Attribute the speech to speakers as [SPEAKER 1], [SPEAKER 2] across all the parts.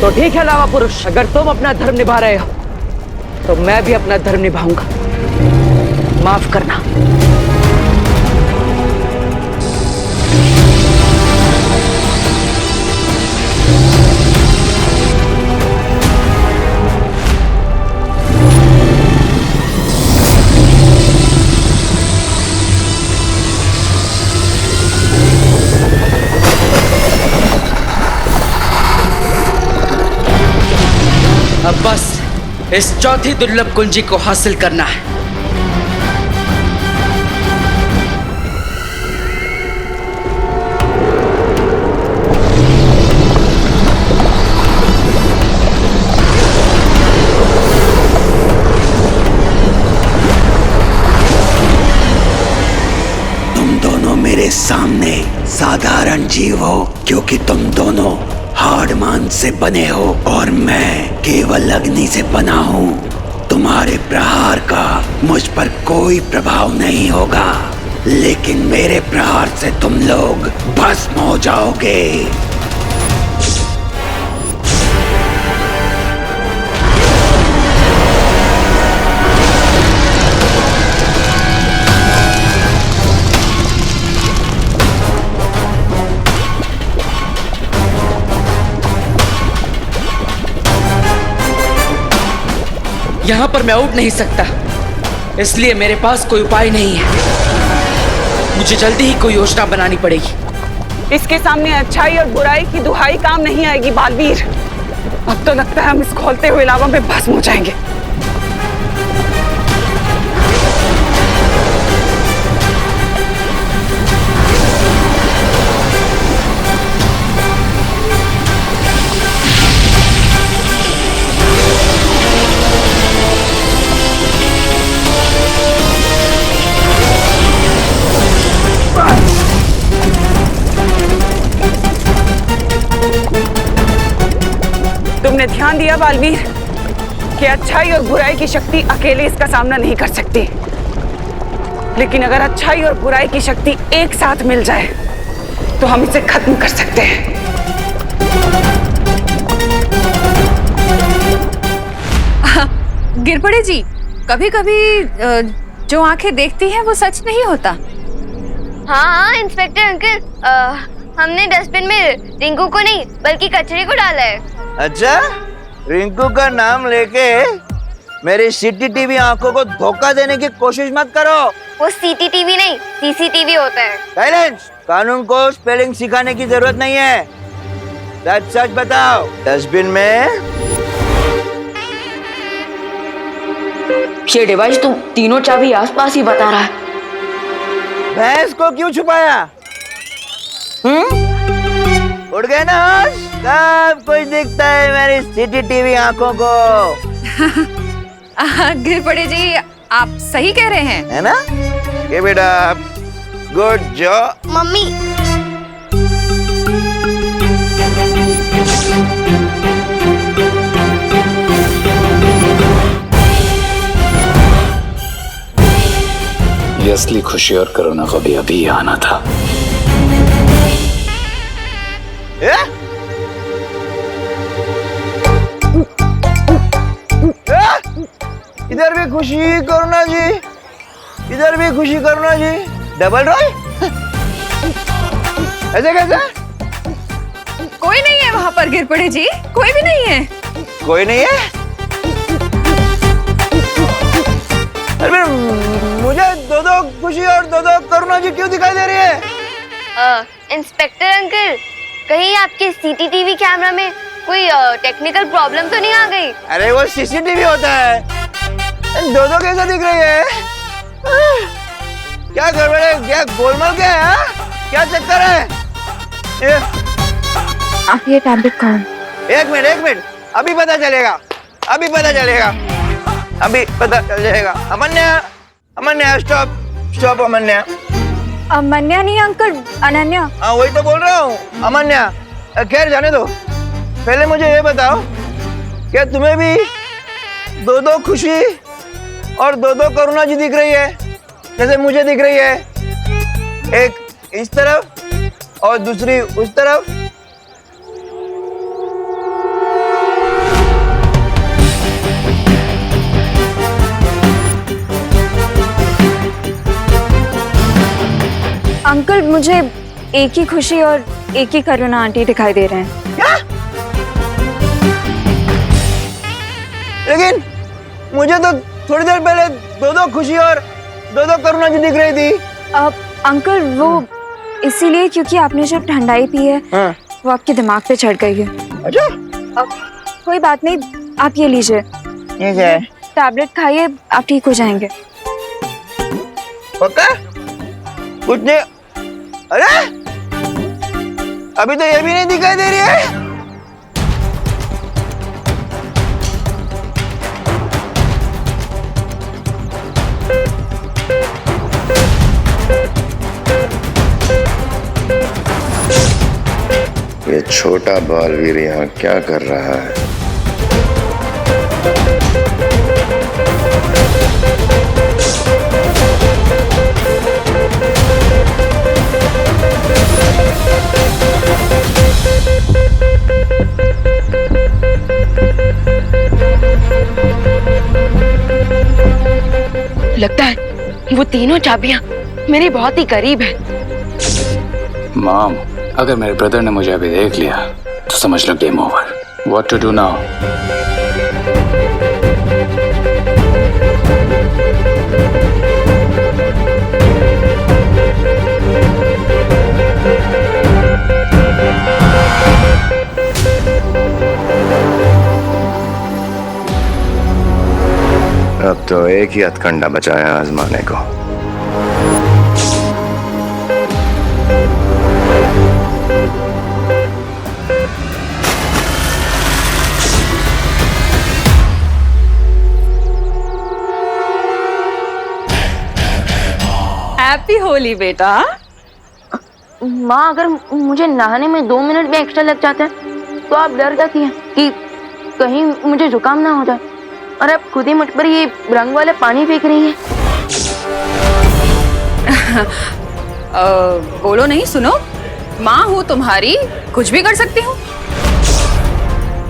[SPEAKER 1] तो ठीक है लावा पुरुष, अगर तुम अपना धर्म निभा रहे हो तो मैं भी अपना धर्म निभाऊंगा। माफ करना। अब बस इस चौथी दुर्लभ कुंजी को हासिल करना है।
[SPEAKER 2] तुम दोनों मेरे सामने साधारण जीव हो, क्योंकि तुम दोनों हार्ड मान से बने हो और मैं केवल अग्नि से बना हूँ। तुम्हारे प्रहार का मुझ पर कोई प्रभाव नहीं होगा, लेकिन मेरे प्रहार से तुम लोग भस्म हो जाओगे।
[SPEAKER 1] यहां पर मैं उठ नहीं सकता, इसलिए मेरे पास कोई उपाय नहीं है। मुझे जल्दी ही कोई योजना बनानी पड़ेगी।
[SPEAKER 3] इसके सामने अच्छाई और बुराई की दुहाई काम नहीं आएगी बालवीर। अब तो लगता है हम इस खोलते हुए लावा में भस्म हो जाएंगे। तुमने ध्यान दिया बालवीर कि अच्छाई और बुराई की शक्ति अकेले इसका सामना नहीं कर सकती, लेकिन अगर अच्छाई और बुराई की शक्ति एक साथ मिल जाए तो हम इसे खत्म कर सकते हैं।
[SPEAKER 4] गिरपड़े जी, कभी कभी जो आंखें देखती हैं वो सच नहीं होता।
[SPEAKER 5] हाँ इंस्पेक्टर अंकल, हमने डस्टबिन में रिंकू को नहीं बल्कि कचरे को डाला है।
[SPEAKER 6] अच्छा, रिंकू का नाम लेके मेरी सीसीटीवी आंखों को धोखा देने की कोशिश मत करो।
[SPEAKER 5] वो सीसीटीवी नहीं सीसीटीवी होता है।
[SPEAKER 6] साइलेंस। कानून को स्पेलिंग सिखाने की जरूरत नहीं है। सच सच बताओ, डस्टबिन में
[SPEAKER 7] ये डिवाइस तो तीनों चाबी आसपास ही बता रहा है।
[SPEAKER 6] भैंस को क्यों छुपाया? उड़ गए ना होश? सब कुछ दिखता है मेरी सीसीटीवी आंखों को।
[SPEAKER 4] गिरपड़े जी, आप सही कह रहे हैं,
[SPEAKER 6] है ना? ये बेटा, गुड जॉब।
[SPEAKER 5] मम्मी,
[SPEAKER 2] ये असली खुशी और करुणा को भी अभी आना था।
[SPEAKER 6] इधर भी खुशी करुणा जी, इधर भी खुशी करुणा जी। Double role? ऐसे कैसे?
[SPEAKER 4] कोई नहीं है वहाँ पर गिरपड़े जी, कोई भी नहीं है।
[SPEAKER 6] कोई नहीं है? अरे मुझे दो खुशी और दो करुणा जी क्यों दिखाई दे रही है?
[SPEAKER 5] इंस्पेक्टर अंकल, कहीं आपके सीसीटीवी कैमरा में कोई टेक्निकल प्रॉब्लम तो नहीं आ गई?
[SPEAKER 6] अरे वो सीसीटीवी होता है। दो कैसा दिख रही है? क्या गड़बड़ है? क्या गोलमाल क्या है? क्या चक्कर है?
[SPEAKER 5] आप ये टैबलेट खाओ।
[SPEAKER 6] एक मिनट, अभी पता चलेगा, अभी पता चलेगा, अभी पता चल जाएगा। अमन्या, स्टॉप अमन्या।
[SPEAKER 4] अमन्या नहीं अंकल, अनन्या।
[SPEAKER 6] हाँ वही तो बोल रहा हूँ, अमन्या। खैर जाने दो, पहले मुझे ये बताओ, क्या तुम्हें भी दो खुशी और दो करुणा जी दिख रही है जैसे मुझे दिख रही है? एक इस तरफ और दूसरी उस तरफ।
[SPEAKER 4] अंकल मुझे एक ही खुशी और एक ही करुणा आंटी दिखाई दे रहे हैं।
[SPEAKER 6] क्या? लेकिन मुझे तो थोड़ी देर पहले दो खुशी और दो करुणा जी दिख रही थी।
[SPEAKER 4] अंकल वो इसीलिए क्योंकि आपने जो ठंडाई पी है
[SPEAKER 6] हाँ।
[SPEAKER 4] वो आपके दिमाग पे चढ़ गई है।
[SPEAKER 6] अच्छा,
[SPEAKER 4] कोई बात नहीं, आप ये लीजिए,
[SPEAKER 6] ये क्या है?
[SPEAKER 4] टैबलेट खाइए, आप ठीक हो जाएंगे।
[SPEAKER 6] पक्का? कुछ नहीं। अरे अभी तो ये भी नहीं दिखाई दे रही है।
[SPEAKER 8] ये छोटा बालवीर यहाँ क्या कर रहा है?
[SPEAKER 7] लगता है वो तीनों चाबियां मेरे बहुत ही करीब हैं।
[SPEAKER 9] मॉम, अगर मेरे ब्रदर ने मुझे अभी देख लिया तो समझ लो game over. What to do now?
[SPEAKER 8] अब तो एक ही हथकंडा बचा है आजमाने को।
[SPEAKER 4] हैप्पी होली बेटा।
[SPEAKER 7] माँ, अगर मुझे नहाने में 2 मिनट भी एक्स्ट्रा लग जाते हैं तो आप डर जाती हैं कि कहीं मुझे जुकाम ना हो जाए, और आप खुद ही मुझ पर ये रंग वाले पानी फेंक रही हैं।
[SPEAKER 4] बोलो नहीं, सुनो, माँ हूँ तुम्हारी, कुछ भी कर सकती हूँ।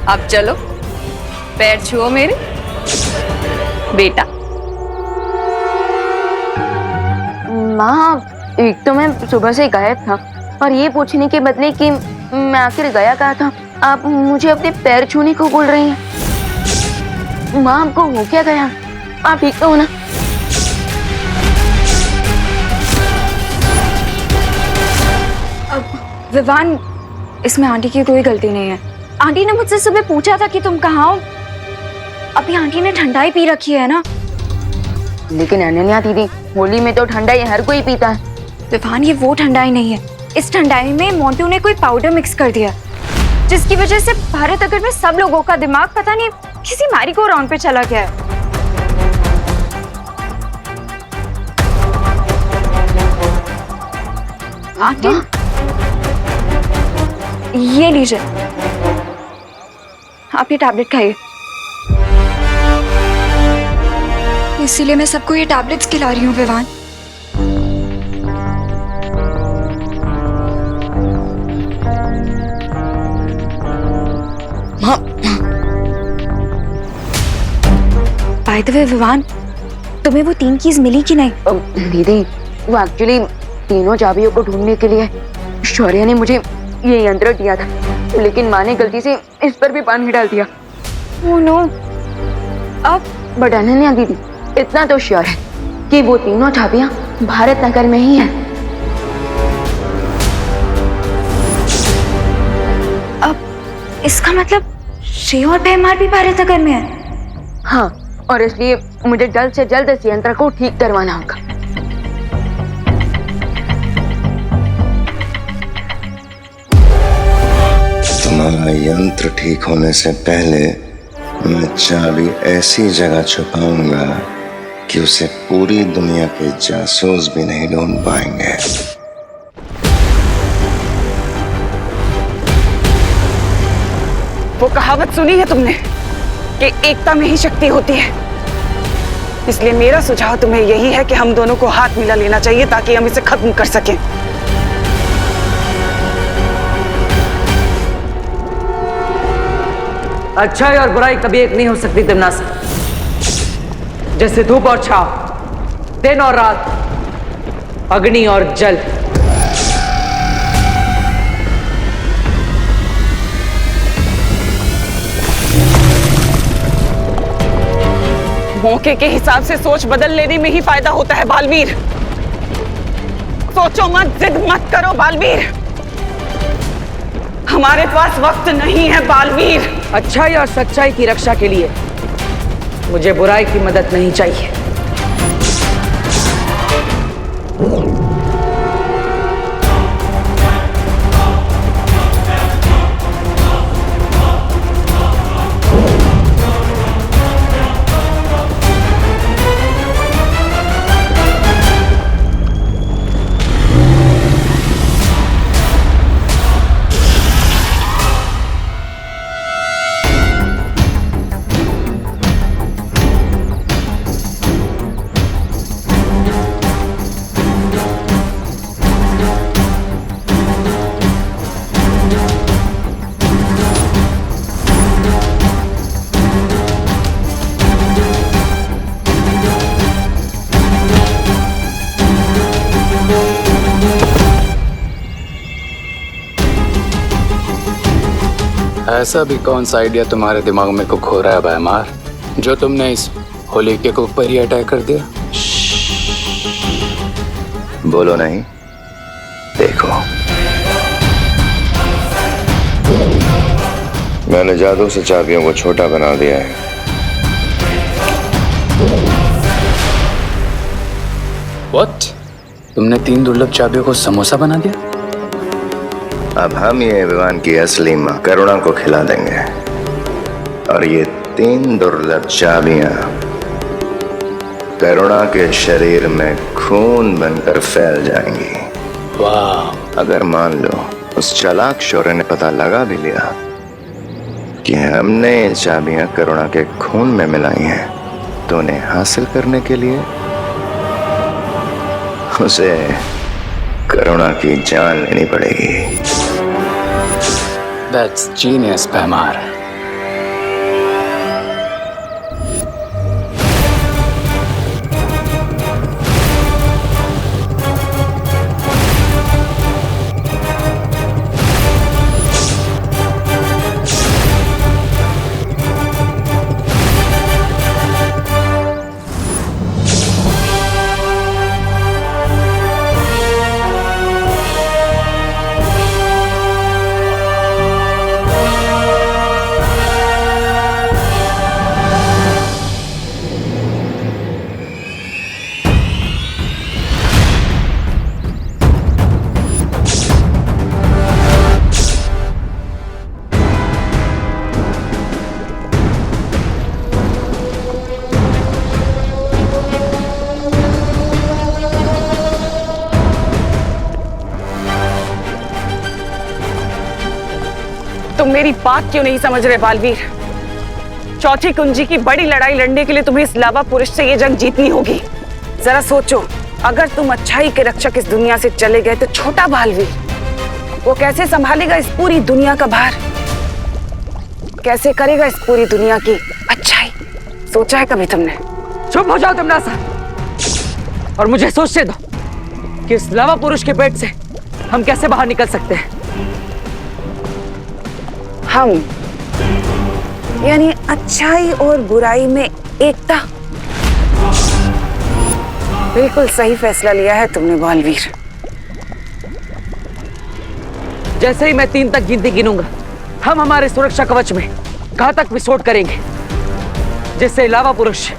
[SPEAKER 4] अब चलो, पैर छुओ मेरे बेटा।
[SPEAKER 7] माँ, एक तो मैं सुबह से गायब था, और ये पूछने के बदले कि मैं आखिर गया कहाँ था, आप मुझे अपने पैर छूने को बोल रही हैं। माँ, आपको हो क्या गया? आप ठीक तो हो ना?
[SPEAKER 4] विवान, इसमें आंटी की कोई गलती नहीं है। आंटी ने मुझसे सुबह पूछा था कि तुम कहाँ हो। अभी आंटी ने ठंडाई पी रखी है ना।
[SPEAKER 7] लेकिन अनन्या दीदी, होली में तो ठंडाई हर कोई पीता है।
[SPEAKER 4] विवान, ये वो ठंडाई नहीं है। इस ठंडाई में मोंटू ने कोई पाउडर मिक्स कर दिया, जिसकी वजह से भारत नगर में सब लोगों का दिमाग पता नहीं किसी मैरी गो राउंड पे चला गया है। आंटी, ये लीजिए, आप ये टैबलेट खाइए। इसीलिए मैं सबको ये टैबलेट्स खिला रही हूँ Vivan. By the way Vivan, तुम्हें वो 3 कीज मिली कि नहीं?
[SPEAKER 7] दीदी, वो एक्चुअली तीनों चाबियों को ढूंढने के लिए शौर्य ने मुझे ये यंत्र दिया था, लेकिन माँ ने गलती से इस पर भी पानी डाल दिया।
[SPEAKER 4] Oh no. अब
[SPEAKER 7] बट अनन्या दीदी, इतना तो श्योर है कि वो तीनों चाबियां भारत नगर में ही हैं।
[SPEAKER 4] अब इसका मतलब श्री और पेमार भी भारत नगर में है।
[SPEAKER 7] हाँ, और इसलिए मुझे जल्द से जल्द इस यंत्र को ठीक करवाना होगा।
[SPEAKER 8] तुम्हारा यंत्र ठीक होने से पहले मैं चाबी ऐसी जगह छुपाऊंगा कि उसे पूरी दुनिया के जासूस भी नहीं ढूंढ पाएंगे।
[SPEAKER 3] वो कहावत सुनी है तुमने कि एकता में ही शक्ति होती है। इसलिए मेरा सुझाव तुम्हें यही है कि हम दोनों को हाथ मिला लेना चाहिए ताकि हम इसे खत्म कर सकें।
[SPEAKER 1] अच्छाई और बुराई कभी एक नहीं हो सकती दिमनासा। जैसे धूप और छाव, दिन और रात, अग्नि और जल।
[SPEAKER 3] मौके के हिसाब से सोच बदल लेने में ही फायदा होता है बालवीर। सोचो मत, जिद मत करो बालवीर। हमारे पास वक्त नहीं है बालवीर।
[SPEAKER 1] अच्छाई और सच्चाई की रक्षा के लिए मुझे बुराई की मदद नहीं चाहिए।
[SPEAKER 9] ऐसा भी कौन सा आइडिया तुम्हारे दिमाग में को खो रहा है भैमार, जो तुमने इस होलिके के ऊपर ही अटैक कर दिया?
[SPEAKER 8] बोलो नहीं, देखो। मैंने जादू से चाबियों को छोटा बना दिया है।
[SPEAKER 9] What? तुमने 3 दुर्लभ चाबियों को समोसा बना दिया?
[SPEAKER 8] अब हम ये विवान की असली मां करुणा को खिला देंगे और ये 3 दुर्लभ चाबियां करुणा के शरीर में खून बनकर फैल जाएंगी।
[SPEAKER 9] वाह!
[SPEAKER 8] अगर मान लो उस चालाक शौर्य ने पता लगा भी लिया कि हमने ये चाबियां करुणा के खून में मिलाई हैं, तो उन्हें हासिल करने के लिए उसे करुणा की जान लेनी पड़ेगी।
[SPEAKER 9] That's genius, भैमार।
[SPEAKER 3] तुम मेरी बात क्यों नहीं समझ रहे बालवीर? चौथी कुंजी की बड़ी लड़ाई लड़ने के लिए तुम्हें इस लावा पुरुष से ये जंग जीतनी होगी। जरा सोचो, अगर तुम अच्छाई के रक्षक इस दुनिया से चले गए तो छोटा बालवीर वो कैसे संभालेगा इस पूरी दुनिया का भार? कैसे करेगा इस पूरी दुनिया की अच्छाई? सोचा है कभी तुमने?
[SPEAKER 1] चुप हो जाओ तुम नासा, और मुझे सोचने दो कि इस लावा पुरुष के पेट से हम कैसे बाहर निकल सकते हैं।
[SPEAKER 3] हम यानी अच्छाई और बुराई में एकता। बिल्कुल सही फैसला लिया है तुमने बालवीर।
[SPEAKER 1] जैसे ही मैं 3 तक गिनती गिनूंगा, हम हमारे सुरक्षा कवच में घातक विस्फोट करेंगे, जिससे लावा पुरुष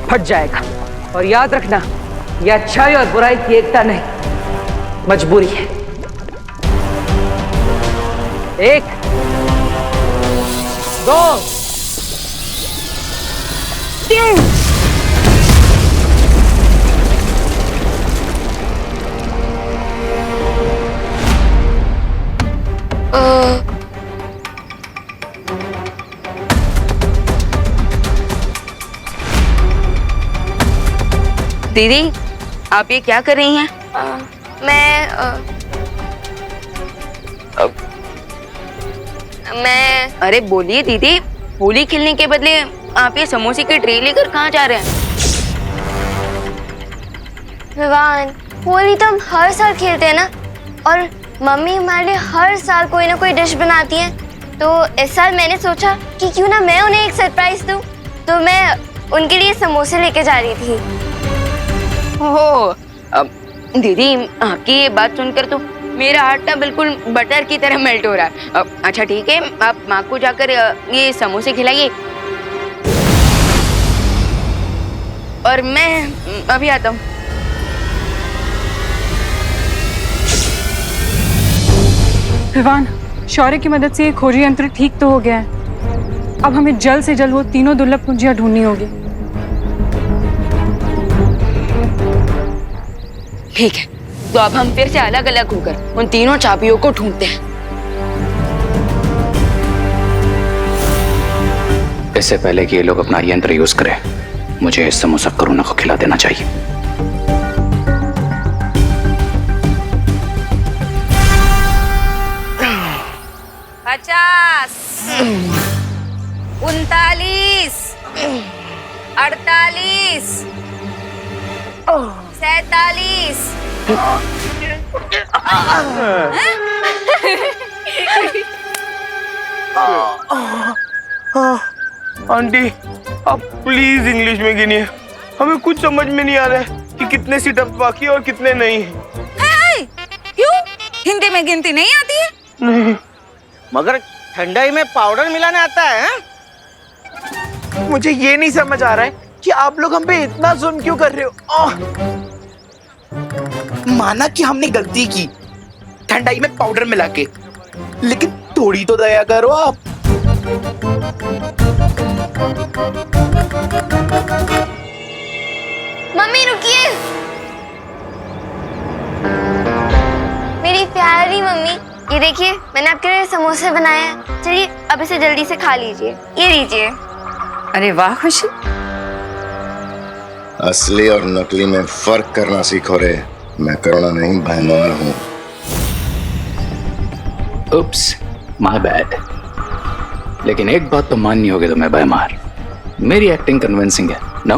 [SPEAKER 1] फट जाएगा। और याद रखना, यह अच्छाई और बुराई की एकता नहीं, मजबूरी है। 1 2 3।
[SPEAKER 7] दीदी, आप ये क्या कर रही हैं?
[SPEAKER 5] मैं
[SPEAKER 7] अरे बोलिए दीदी, होली खेलने के बदले आप ये समोसे की ट्रे लेकर कहाँ जा रहे हैं?
[SPEAKER 5] विवान, होली तो हम हर साल खेलते हैं ना, और मम्मी हमारे लिए हर साल कोई ना कोई डिश बनाती है। तो इस साल मैंने सोचा कि क्यों ना मैं उन्हें एक सरप्राइज दूं। तो मैं उनके लिए समोसे लेके जा रही थी।
[SPEAKER 7] ओह दीदी, आपकी ये बात सुनकर तो मेरा हार्ट ना बिल्कुल बटर की तरह मेल्ट हो रहा है। अच्छा ठीक है, आप माँ को जाकर ये समोसे खिलाइए और मैं अभी आता हूँ।
[SPEAKER 3] विवान, शौर्य की मदद से ये खोजी यंत्र ठीक तो हो गया है। अब हमें जल्द से जल्द वो तीनों दुर्लभ कुंजियां ढूंढनी होगी।
[SPEAKER 7] ठीक है, तो अब हम फिर से अलग अलग होकर उन तीनों चाबियों को ढूंढते हैं।
[SPEAKER 9] इससे पहले कि ये लोग अपना यंत्र यूज करें, मुझे इस समोसा करुणा को खिला देना चाहिए।
[SPEAKER 7] 50, 39, 48, 47।
[SPEAKER 6] आंटी, आप प्लीज इंग्लिश में गिनिए। हमें कुछ समझ में नहीं आ रहा है कि कितने सीटअप्स बाकी है और कितने नहीं।
[SPEAKER 3] क्यों? हिंदी में गिनती नहीं आती है?
[SPEAKER 6] नहीं।
[SPEAKER 10] मगर ठंडाई में पाउडर मिलाने आता है?
[SPEAKER 6] मुझे ये नहीं समझ आ रहा है कि आप लोग हम पे इतना जुल्म क्यों कर रहे हो।
[SPEAKER 10] माना कि हमने गलती की ठंडाई में पाउडर मिला के, लेकिन थोड़ी तो दया करो आप।
[SPEAKER 5] मम्मी रुकिए। मेरी प्यारी मम्मी, ये देखिए मैंने आपके लिए समोसे बनाए हैं। चलिए अब इसे जल्दी से खा लीजिए। ये लीजिए।
[SPEAKER 3] अरे वाह खुशी,
[SPEAKER 8] असली और नकली में फर्क करना सीखो रे। मैं करुणा नहीं, भयमार हूँ।
[SPEAKER 9] उप्स, माय बैड। लेकिन एक बात तो माननी होगी तुम्हें भयमार, मेरी एक्टिंग कन्विंसिंग है, नो?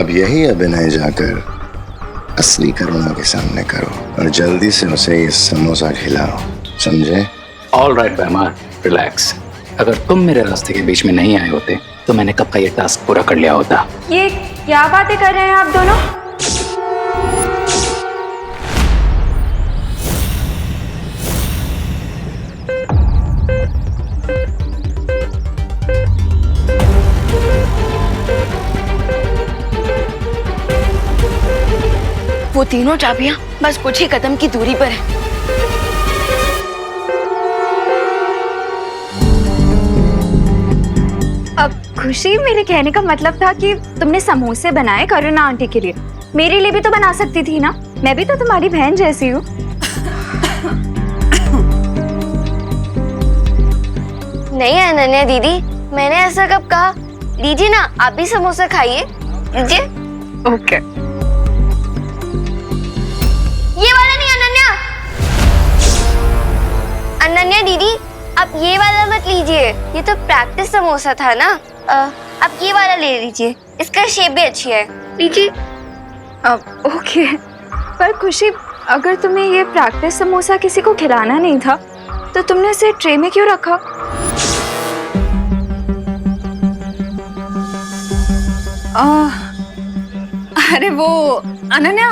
[SPEAKER 8] अब यही अभिनय जाकर असली करुणा के सामने करो और जल्दी से उसे ये समोसा खिलाओ, समझे?
[SPEAKER 9] ऑल राइट भयमार, रिलैक्स। अगर तुम मेरे रास्ते के बीच में नहीं आए होते तो मैंने कब का ये टास्क पूरा कर लिया होता।
[SPEAKER 4] ये क्या बातें कर रहे हैं आप दोनों?
[SPEAKER 7] वो तीनों चाबियां बस कुछ ही कदम की दूरी पर है।
[SPEAKER 4] अब खुशी, मेरे कहने का मतलब था कि तुमने समोसे बनाए करुणा आंटी के लिए, मेरे लिए भी तो बना सकती थी ना। मैं भी तो तुम्हारी बहन जैसी हूँ।
[SPEAKER 5] नहीं अनन्या दीदी, मैंने ऐसा कब कहा। लीजिए ना, आप भी समोसा खाइए। लीजिए।
[SPEAKER 3] ओके।
[SPEAKER 5] ये वाला नहीं अनन्या। अनन्या दीदी, आप ये वाला मत लीजिए, ये तो प्रैक्टिस समोसा था ना। आप ये वाला ले लीजिए, इसका शेप भी अच्छी है। लीजिए।
[SPEAKER 4] ओके, पर खुशी, अगर तुम्हें ये प्रैक्टिस समोसा किसी को खिलाना नहीं था तो तुमने इसे ट्रे में क्यों रखा?
[SPEAKER 3] अरे वो अनन्या,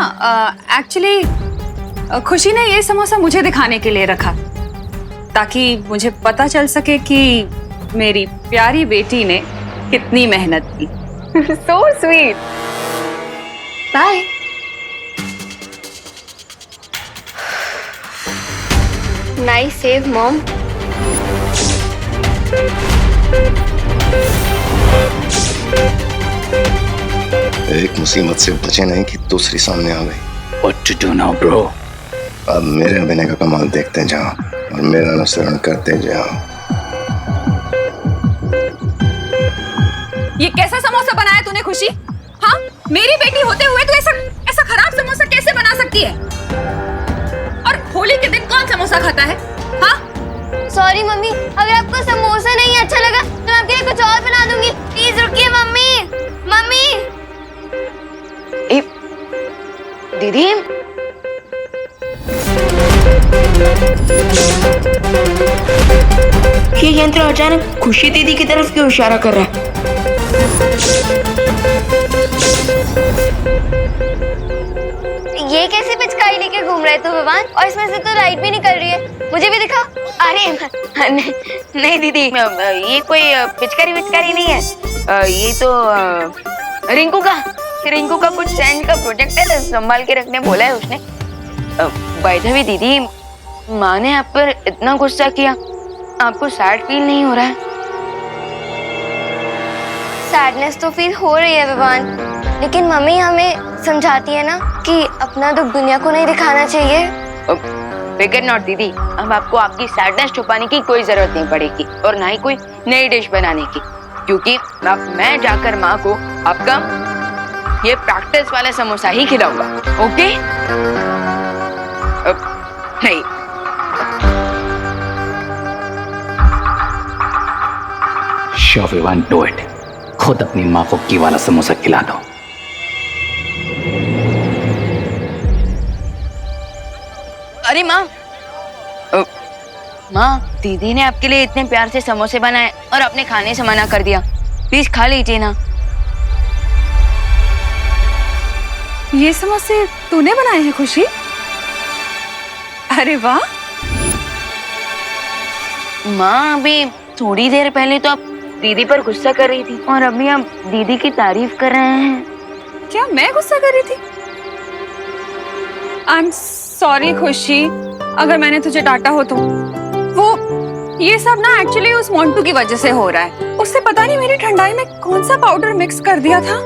[SPEAKER 3] एक्चुअली खुशी ने ये समोसा मुझे दिखाने के लिए रखा ताकि मुझे पता चल सके कि मेरी प्यारी बेटी ने कितनी मेहनत की।
[SPEAKER 4] So sweet.
[SPEAKER 5] Bye. Nice save mom.
[SPEAKER 8] एक मुसीबत से बचे नहीं कि दूसरी सामने आ गई।
[SPEAKER 9] What to do now, bro?
[SPEAKER 8] अब मेरे अभिनय का कमाल देखते जाओ और मेरा अनुसरण करते जाओ।
[SPEAKER 3] ये कैसा समोसा बनाया तूने खुशी? हाँ, मेरी बेटी होते हुए तू ऐसा खराब समोसा कैसे बना सकती है? और होली के दिन कौन समोसा खाता है? हाँ?
[SPEAKER 5] सॉरी मम्मी, अगर आपको समोसा नहीं अच्छा लगा तो मैं आपके लिए कुछ और बना दूंगी। प्लीज रुकिए मम्मी। मम्मी।
[SPEAKER 7] दीदी, ये यंत्र अचानक खुशी दीदी की तरफ क्यों इशारा कर रहा है?
[SPEAKER 5] ये कैसे पिचकारी लेके घूम रहे तो विवान? और इसमें से तो लाइट भी निकल रही है, मुझे भी दिखा।
[SPEAKER 7] अरे नहीं दीदी, ये कोई पिचकारी नहीं है। ये तो रिंकू का कुछ साइंस का प्रोजेक्ट है, संभाल के रखने बोला है उसने। बाय द वे दीदी, माँ ने आप पर इतना गुस्सा किया, आपको सैड फील नहीं हो रहा है?
[SPEAKER 5] सैडनेस तो फील हो रही है विवान, लेकिन मम्मी हमें समझाती है ना कि अपना दुख दुनिया को नहीं दिखाना चाहिए।
[SPEAKER 7] फिकर नॉट दीदी, अब आपको आपकी सैडनेस छुपाने की कोई जरूरत नहीं पड़ेगी और ना ही कोई नई डिश बनाने की, क्योंकि अब मैं जाकर माँ को आपका ये प्रैक्टिस वाला समोसा ही खिलाऊंगा। ओके? नहीं,
[SPEAKER 9] श्योर विवान, डू इट। खुद अपनी माँ को की वाला समोसा खिला दो।
[SPEAKER 7] अरे माँ, दीदी ने आपके लिए इतने प्यार से समोसे बनाए और आपने खाने से मना कर दिया। प्लीज खा लीजिए ना।
[SPEAKER 3] ये समोसे तूने बनाए हैं खुशी? अरे वाह।
[SPEAKER 7] माँ, अभी थोड़ी देर पहले तो आप दीदी पर गुस्सा कर रही थी और अभी आप दीदी की तारीफ कर रहे हैं।
[SPEAKER 3] क्या मैं गुस्सा कर रही थी? आई एम सॉरी खुशी, अगर मैंने तुझे डांटा हो तो। वो ये सब ना एक्चुअली उस मोंटू की वजह से हो रहा है। उससे पता नहीं मेरी ठंडाई में कौन सा पाउडर मिक्स कर दिया था।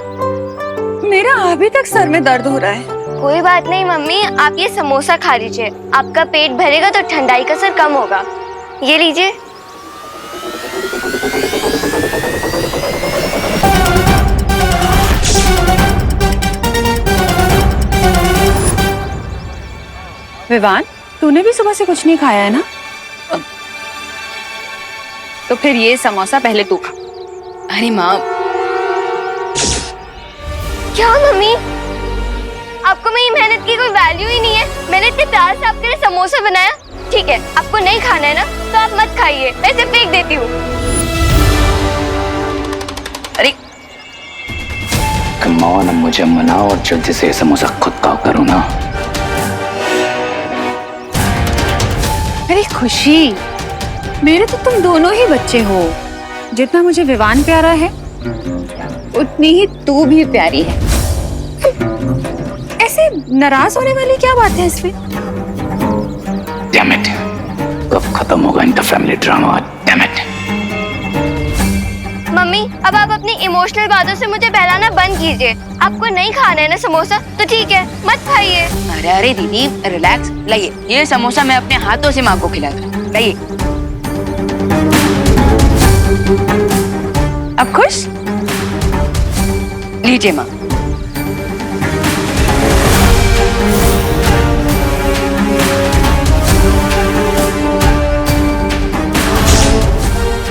[SPEAKER 3] मेरा अभी तक सर में दर्द हो रहा है।
[SPEAKER 5] कोई बात नहीं मम्मी, आप ये समोसा खा लीजिए, आपका पेट भरेगा तो ठंडाई का असर कम होगा। ये लीजिए।
[SPEAKER 3] विवान, तूने भी सुबह से कुछ नहीं खाया है ना? तो फिर ये समोसा पहले तू खा।
[SPEAKER 7] अरे माँ,
[SPEAKER 5] क्या मम्मी, आपको मेरी मेहनत की कोई वैल्यू ही नहीं है? मैंने इतने प्यार से आपके लिए समोसा बनाया। ठीक है, आपको नहीं खाना है ना तो आप मत खाइए, मैं इसे फेंक देती हूँ।
[SPEAKER 7] अरे
[SPEAKER 9] कमाओ ना, मुझे मनाओ और जल्दी से समोसा खुद खाओ करो ना।
[SPEAKER 3] अरे खुशी, मेरे तो तुम दोनों ही बच्चे हो। जितना मुझे विवान प्यारा है उतनी ही तू भी प्यारी है। ऐसे नाराज होने वाली क्या बात है इसमें?
[SPEAKER 9] Damn it, कब खत्म होगा इनका family drama? Damn it।
[SPEAKER 5] Mummy, अब आप अपनी इमोशनल बातों से मुझे बहलाना बंद कीजिए। आपको नहीं खाना है ना समोसा तो ठीक है, मत खाइए।
[SPEAKER 7] अरे दीदी, रिलैक्स। लाइए, ये समोसा मैं अपने हाथों से माँ को खिलाता हूँ। लाइए।
[SPEAKER 3] अब खुश?
[SPEAKER 7] लीजिए माँ।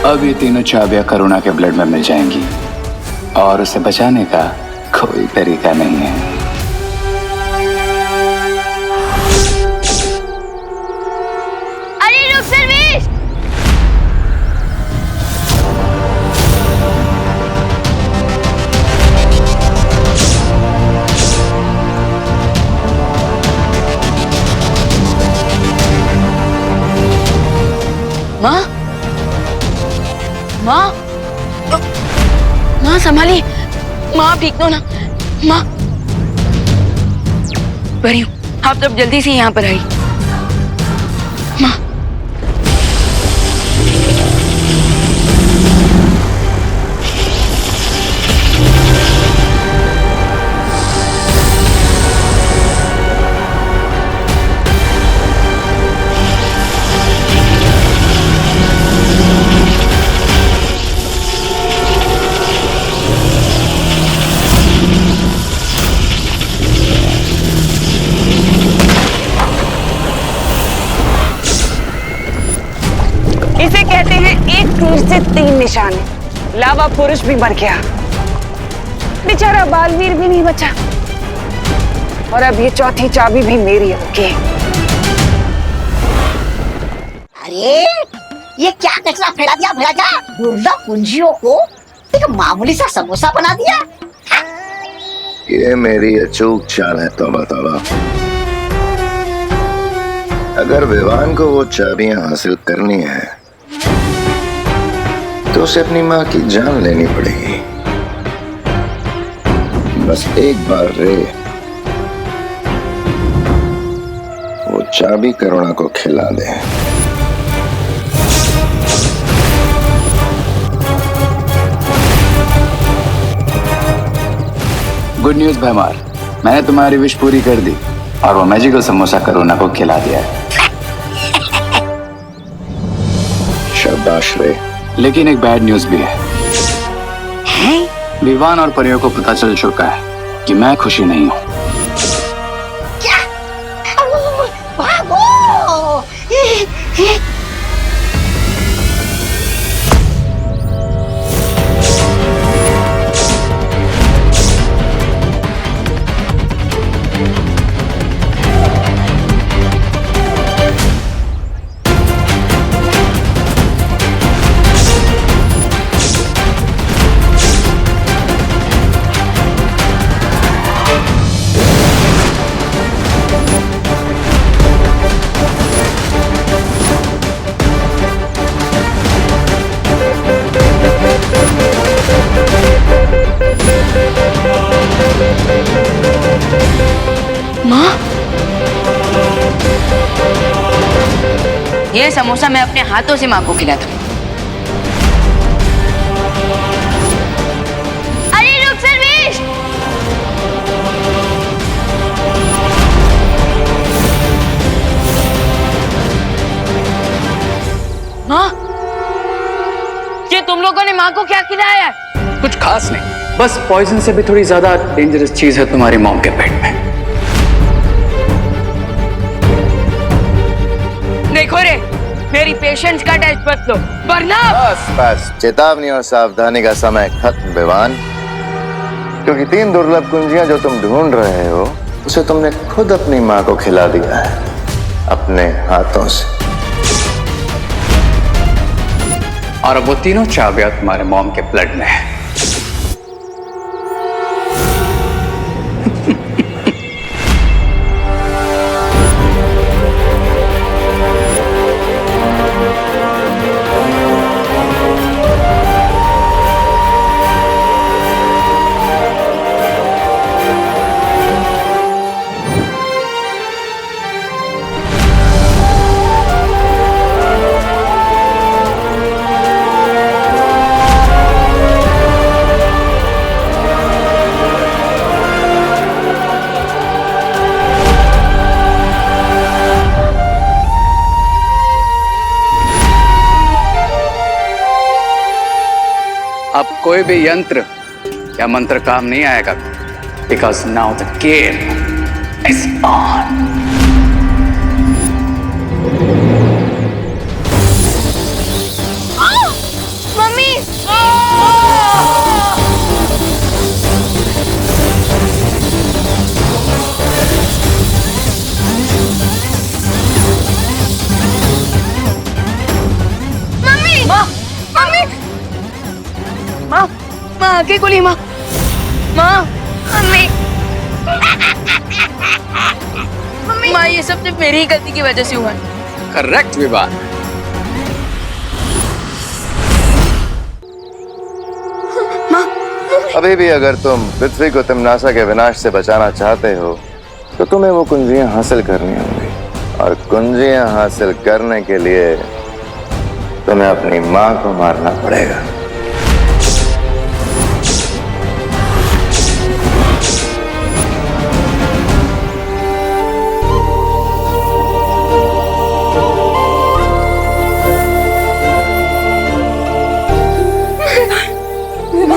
[SPEAKER 9] अब ये तीनों चाबियां करुणा के ब्लड में मिल जाएंगी और उसे बचाने का कोई तरीका नहीं है।
[SPEAKER 5] अरे रुक सर्वेश!
[SPEAKER 7] माँ, माँ, माँ संभालिए। माँ आप ठीक हो ना? माँ, बड़ी हूँ, आप तब जल्दी से यहाँ पर आई। माँ,
[SPEAKER 3] इसे कहते हैं एक तीर से तीन निशाने। लावा पुरुष भी मर गया, बेचारा बालवीर भी नहीं बचा, और अब ये चौथी चाबी भी मेरी होगी।
[SPEAKER 11] अरे ये क्या कचरा फैला दिया भला जा? दुर्लभ पूंजियों को एक मामूली सा समोसा बना दिया।
[SPEAKER 8] ये मेरी अचूक चाल है, तौबा तौबा। अगर विवान को वो चाबियां हासिल करनी है तो उसे अपनी माँ की जान लेनी पड़ेगी। बस एक बार रे वो चाबी करुणा को खिला दे।
[SPEAKER 9] गुड न्यूज भैमार, मैंने तुम्हारी विश पूरी कर दी और वो मैजिकल समोसा करुणा को खिला दिया है।
[SPEAKER 8] शाबाश रे।
[SPEAKER 9] लेकिन एक बैड न्यूज भी है। विवान और परियों को पता चल चुका है कि मैं खुशी नहीं हूँ।
[SPEAKER 7] ये समोसा मैं अपने हाथों से माँ को खिलाता हूँ।
[SPEAKER 5] अरे रुक सर्वेश,
[SPEAKER 7] माँ, ये तुम लोगों ने माँ को क्या खिलाया?
[SPEAKER 9] कुछ खास नहीं, बस पॉइजन से भी थोड़ी ज्यादा डेंजरस चीज है तुम्हारी मॉम के पेट में।
[SPEAKER 7] देखो रे, मेरी पेशेंस का टेस्ट मत लो वरना।
[SPEAKER 8] बस बस, चेतावनी और सावधानी का समय खत्म विवान, क्योंकि 3 दुर्लभ कुंजियां जो तुम ढूंढ रहे हो उसे तुमने खुद अपनी माँ को खिला दिया है अपने हाथों से।
[SPEAKER 9] और अब वो तीनों चाबियां तुम्हारे मॉम के ब्लड में है। अब कोई भी यंत्र या मंत्र काम नहीं आएगा, because now the game is on.
[SPEAKER 5] Mummy, mummy, mummy,
[SPEAKER 7] माँ, माँ आगे खोली माँ, माँ,
[SPEAKER 5] मम्मी,
[SPEAKER 7] माँ ये सब सिर्फ मेरी ही गलती की वजह से हुआ है।
[SPEAKER 9] करेक्ट विवान।
[SPEAKER 8] अभी भी अगर तुम पृथ्वी को तिम्नासा के विनाश से बचाना चाहते हो तो तुम्हें वो कुंजियां हासिल करनी होंगी, और कुंजियां हासिल करने के लिए तुम्हें अपनी माँ को मारना पड़ेगा।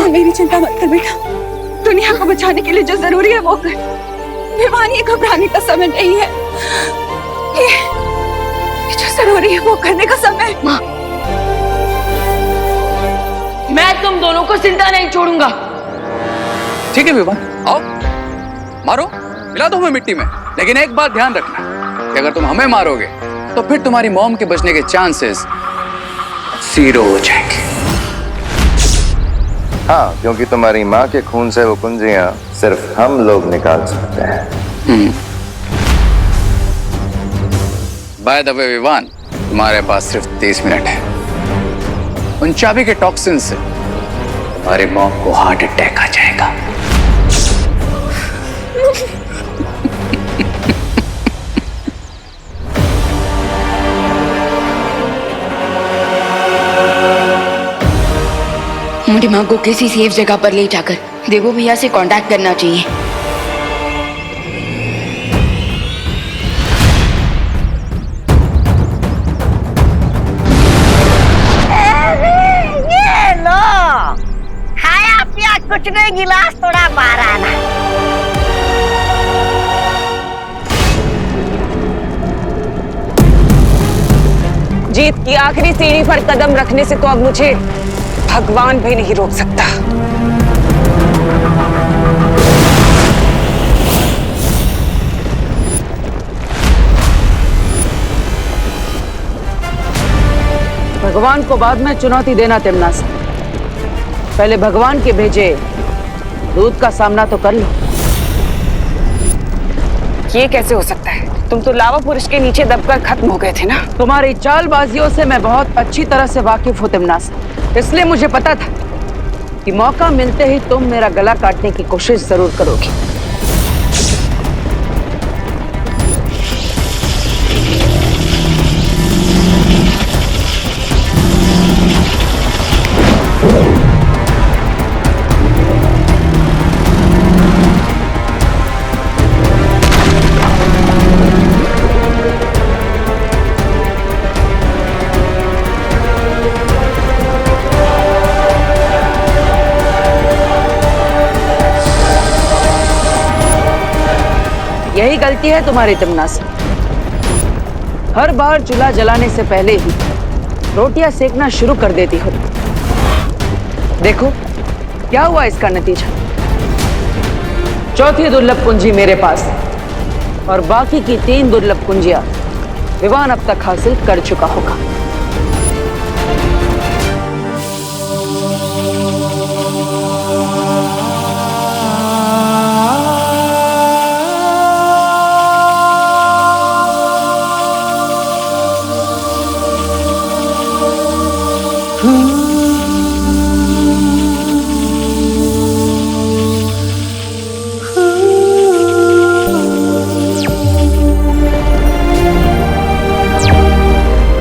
[SPEAKER 3] मेरी चिंता मत कर बेटा, दुनिया को बचाने के लिए जो जरूरी है वो कर। विवान, ये घबराने का समय नहीं है, ये जो जरूरी है वो करने का समय है।
[SPEAKER 7] माँ, मैं तुम दोनों को जिंदा नहीं छोड़ूंगा।
[SPEAKER 9] ठीक है विवान, आओ मारो, मिला दो हमें मिट्टी में, लेकिन एक बात ध्यान रखना कि अगर तुम हमें मारोगे तो फिर तुम्हारी मॉम के बचने के चांसेस 0 हो जाएंगे।
[SPEAKER 8] हाँ, क्योंकि तुम्हारी माँ के खून से वो कुंजियां सिर्फ हम लोग निकाल सकते हैं।
[SPEAKER 9] बाय द वे विवान, तुम्हारे पास सिर्फ 30 मिनट है। उन चाबी के टॉक्सिन से तुम्हारे मॉम को हार्ट अटैक आ जाएगा।
[SPEAKER 7] मेरी माँ को किसी सेफ जगह पर ले जाकर देवो भैया से कांटेक्ट करना चाहिए।
[SPEAKER 11] ये लो, खाया पिया कुछ नहीं, गिलास थोड़ा बाहर आना।
[SPEAKER 3] जीत की आखिरी सीढ़ी पर कदम रखने से तो अब मुझे भगवान भी नहीं रोक सकता।
[SPEAKER 1] भगवान को बाद में चुनौती देना तिमनास। पहले भगवान के भेजे दूध का सामना तो कर लो।
[SPEAKER 3] ये कैसे हो सकता है? तुम तो लावा पुरुष के नीचे दबकर खत्म हो गए थे ना।
[SPEAKER 1] तुम्हारी चालबाजियों से मैं बहुत अच्छी तरह से वाकिफ हूँ तिमनास, इसलिए मुझे पता था कि मौका मिलते ही तुम मेरा गला काटने की कोशिश जरूर करोगी। यही गलती है तुम्हारी तिमनास। हर बार चूल्हा जलाने से पहले ही रोटियां सेकना शुरू कर देती हो। देखो क्या हुआ इसका नतीजा। चौथी दुर्लभ कुंजी मेरे पास और बाकी की 3 दुर्लभ कुंजियां विवान अब तक हासिल कर चुका होगा।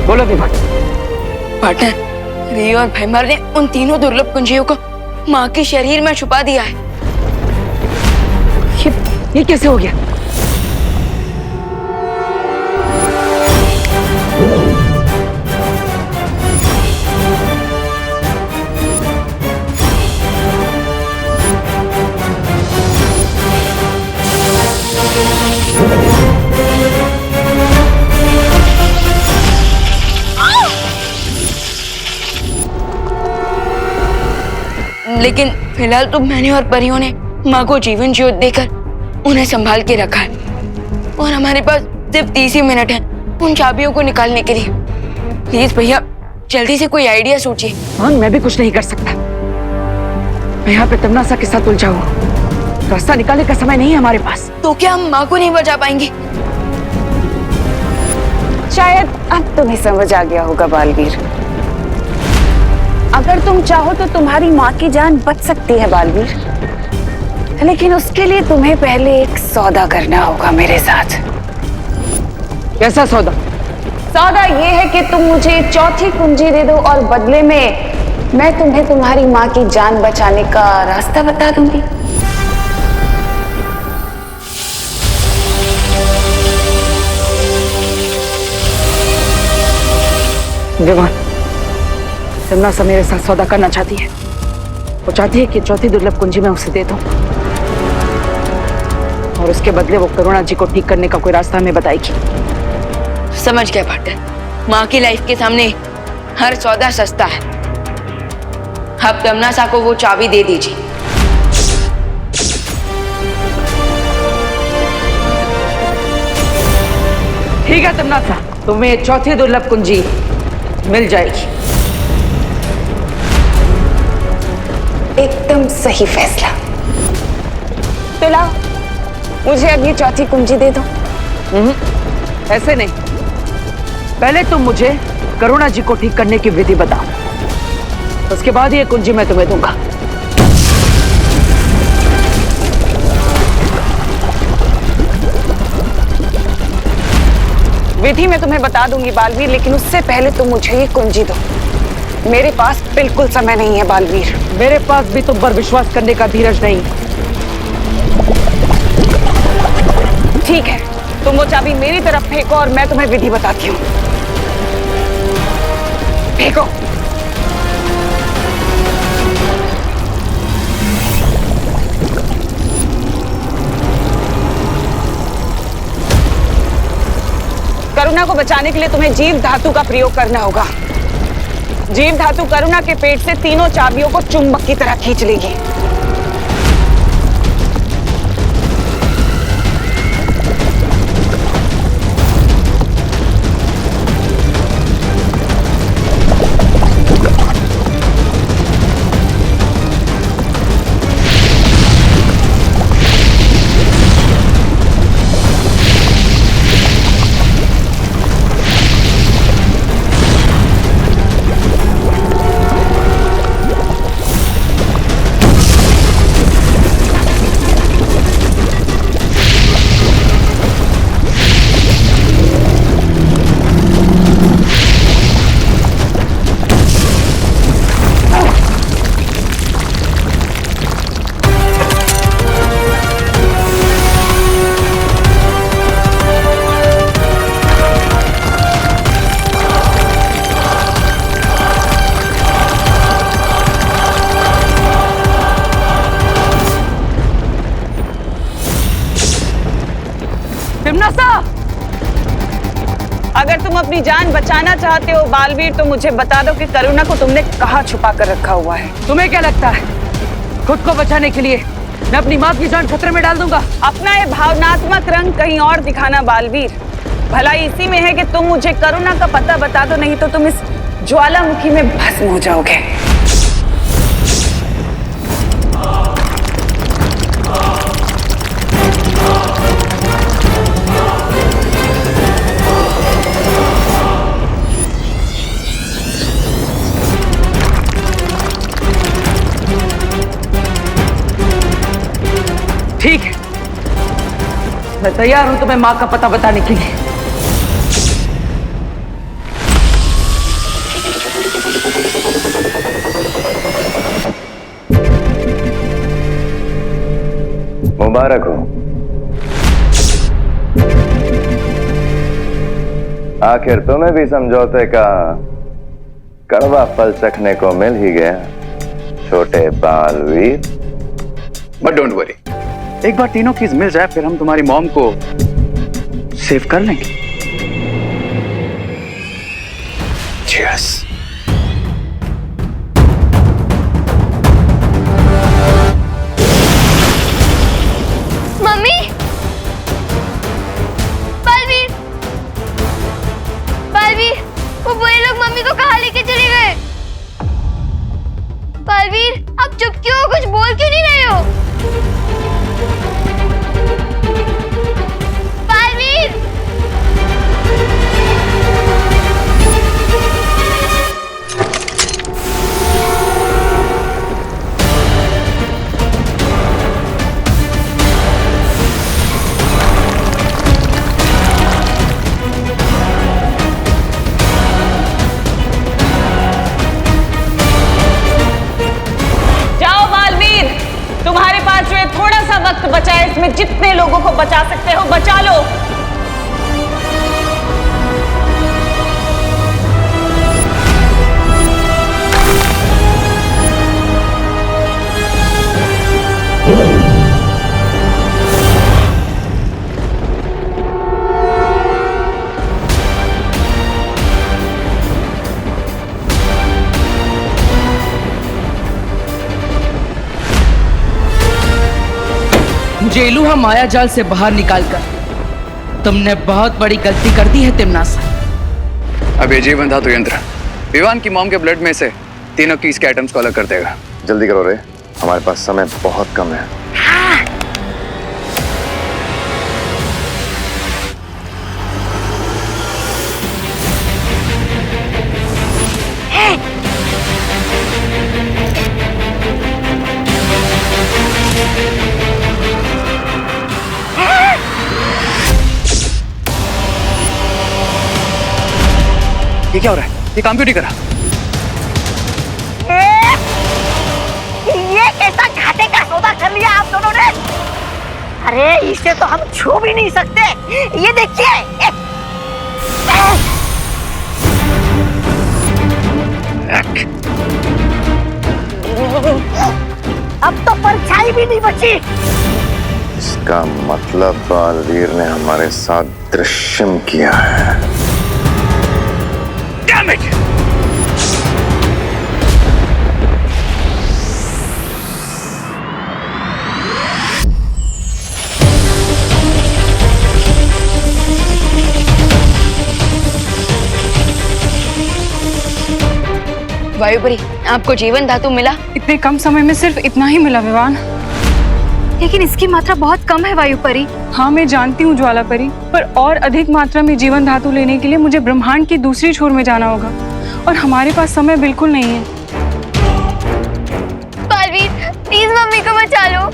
[SPEAKER 1] बोलो विवान।
[SPEAKER 7] पार्टनर, रियो और भैमर ने उन तीनों दुर्लभ कुंजियों को माँ के शरीर में छुपा दिया है।
[SPEAKER 1] ये कैसे हो गया?
[SPEAKER 7] लेकिन फिलहाल तो मैंने और परियों ने माँ को जीवन ज्योत देकर उन्हें संभाल के रखा है और हमारे पास सिर्फ 30 ही मिनट है उन चाबियों को निकालने के लिए। प्लीज भैया जल्दी से कोई आइडिया सोचिए।
[SPEAKER 1] हाँ, मैं भी कुछ नहीं कर सकता। मैं यहाँ पे तिमनासा के साथ उलझा हूँ। रास्ता निकालने का समय नहीं है हमारे पास।
[SPEAKER 7] तो क्या हम माँ को नहीं बचा पाएंगे?
[SPEAKER 3] शायद अब तुम्हें समझ आ गया होगा बालवीर। अगर तुम चाहो तो तुम्हारी माँ की जान बच सकती है बालवीर, लेकिन उसके लिए तुम्हें पहले एक सौदा करना होगा मेरे साथ।
[SPEAKER 1] कैसा सौदा?
[SPEAKER 3] सौदा ये है कि तुम मुझे चौथी कुंजी दे दो और बदले में मैं तुम्हें तुम्हारी माँ की जान बचाने का रास्ता बता दूंगी।
[SPEAKER 1] विवान, तिमनासा मेरे साथ सौदा करना चाहती है। वो चाहती है कि चौथी दुर्लभ कुंजी मैं उसे दे दूं और उसके बदले वो करुणा जी को ठीक करने का कोई रास्ता हमें बताएगी।
[SPEAKER 7] समझ गया पार्टनर। माँ की लाइफ के सामने हर सौदा सस्ता है। अब तिमनासा को वो चाबी दे दीजिए।
[SPEAKER 1] ठीक है तिमनासा, तुम्हें चौथी दुर्लभ कुंजी मिल जाएगी।
[SPEAKER 7] एक
[SPEAKER 3] एकदम सही फैसला। तो लाओ, मुझे अब ये चौथी कुंजी दे दो।
[SPEAKER 1] ऐसे नहीं, पहले तुम मुझे करुणा जी को ठीक करने की विधि बताओ, उसके बाद ये कुंजी मैं तुम्हें दूंगा।
[SPEAKER 3] विधि मैं तुम्हें बता दूंगी बालवीर, लेकिन उससे पहले तुम मुझे ये कुंजी दो। मेरे पास बिल्कुल समय नहीं है बालवीर।
[SPEAKER 1] मेरे पास भी तुम पर विश्वास करने का धीरज नहीं।
[SPEAKER 3] ठीक है, तुम वो चाबी मेरी तरफ फेंको और मैं तुम्हें विधि बताती हूँ। फेंको। करुणा को बचाने के लिए तुम्हें जीव धातु का प्रयोग करना होगा। जीव धातु करुणा के पेट से तीनों चाबियों को चुंबक की तरह खींच लेगी। अगर तुम अपनी जान बचाना चाहते हो बालवीर, तो मुझे बता दो कि करुणा को तुमने कहाँ छुपा कर रखा हुआ है।
[SPEAKER 1] तुम्हें क्या लगता है खुद को बचाने के लिए मैं अपनी माँ की जान खतरे में डाल दूंगा?
[SPEAKER 3] अपना ये भावनात्मक रंग कहीं और दिखाना बालवीर। भलाई इसी में है कि तुम मुझे करुणा का पता बता दो, नहीं तो तुम इस ज्वालामुखी में भस्म हो जाओगे।
[SPEAKER 1] ठीक है, मैं तैयार हूं तुम्हें माँ का पता बताने के लिए।
[SPEAKER 8] मुबारक हो, आखिर तुम्हें भी समझौते का कड़वा फल चखने को मिल ही गया, छोटे बालवीर।
[SPEAKER 9] बट डोंट वरी, एक बार तीनों कीज मिल जाए फिर हम तुम्हारी मॉम को सेव कर लेंगे। Cheers.
[SPEAKER 5] मम्मी, बालवीर, बालवीर, वो बुरे लोग मम्मी को कहाँ लेके चले गए? बालवीर, आप चुप क्यों हो? कुछ बोल क्यों नहीं रहे हो? बालवीर,
[SPEAKER 3] तुम्हारे पास जो है थोड़ा सा वक्त बचा है, इसमें जितने लोगों को बचा सकते हो बचा लो।
[SPEAKER 1] मुझे इलूहा माया जाल से बाहर निकालकर तुमने बहुत बड़ी गलती कर दी है तिम्नासा।
[SPEAKER 9] अब ये जीवन धातु यंत्र विवान की मॉम के ब्लड में से तीनों कीज के एटम्स को अलग कर देगा।
[SPEAKER 8] जल्दी करो रे, हमारे पास समय बहुत कम है।
[SPEAKER 9] ये क्या हो रहा है? ये काम क्यों नहीं करा?
[SPEAKER 11] ये कैसा घाटे का सौदा कर लिया आप दोनों ने? अरे इसे तो हम छू भी नहीं सकते। ये देखिए। अब तो परछाई भी नहीं बची।
[SPEAKER 8] इसका मतलब बालवीर ने हमारे साथ दृश्यम किया है।
[SPEAKER 9] Damn it!
[SPEAKER 7] वायुपरी, आपको जीवन धातु मिला?
[SPEAKER 3] इतने कम समय में सिर्फ इतना ही मिला विवान।
[SPEAKER 4] लेकिन इसकी मात्रा बहुत कम है वायुपरी।
[SPEAKER 3] हाँ मैं जानती हूँ ज्वालापरी, पर और अधिक मात्रा में जीवन धातु लेने के लिए मुझे ब्रह्मांड की दूसरी छोर में जाना होगा और हमारे पास समय बिल्कुल नहीं है।
[SPEAKER 5] बालवीर, प्लीज मम्मी को बचा लो।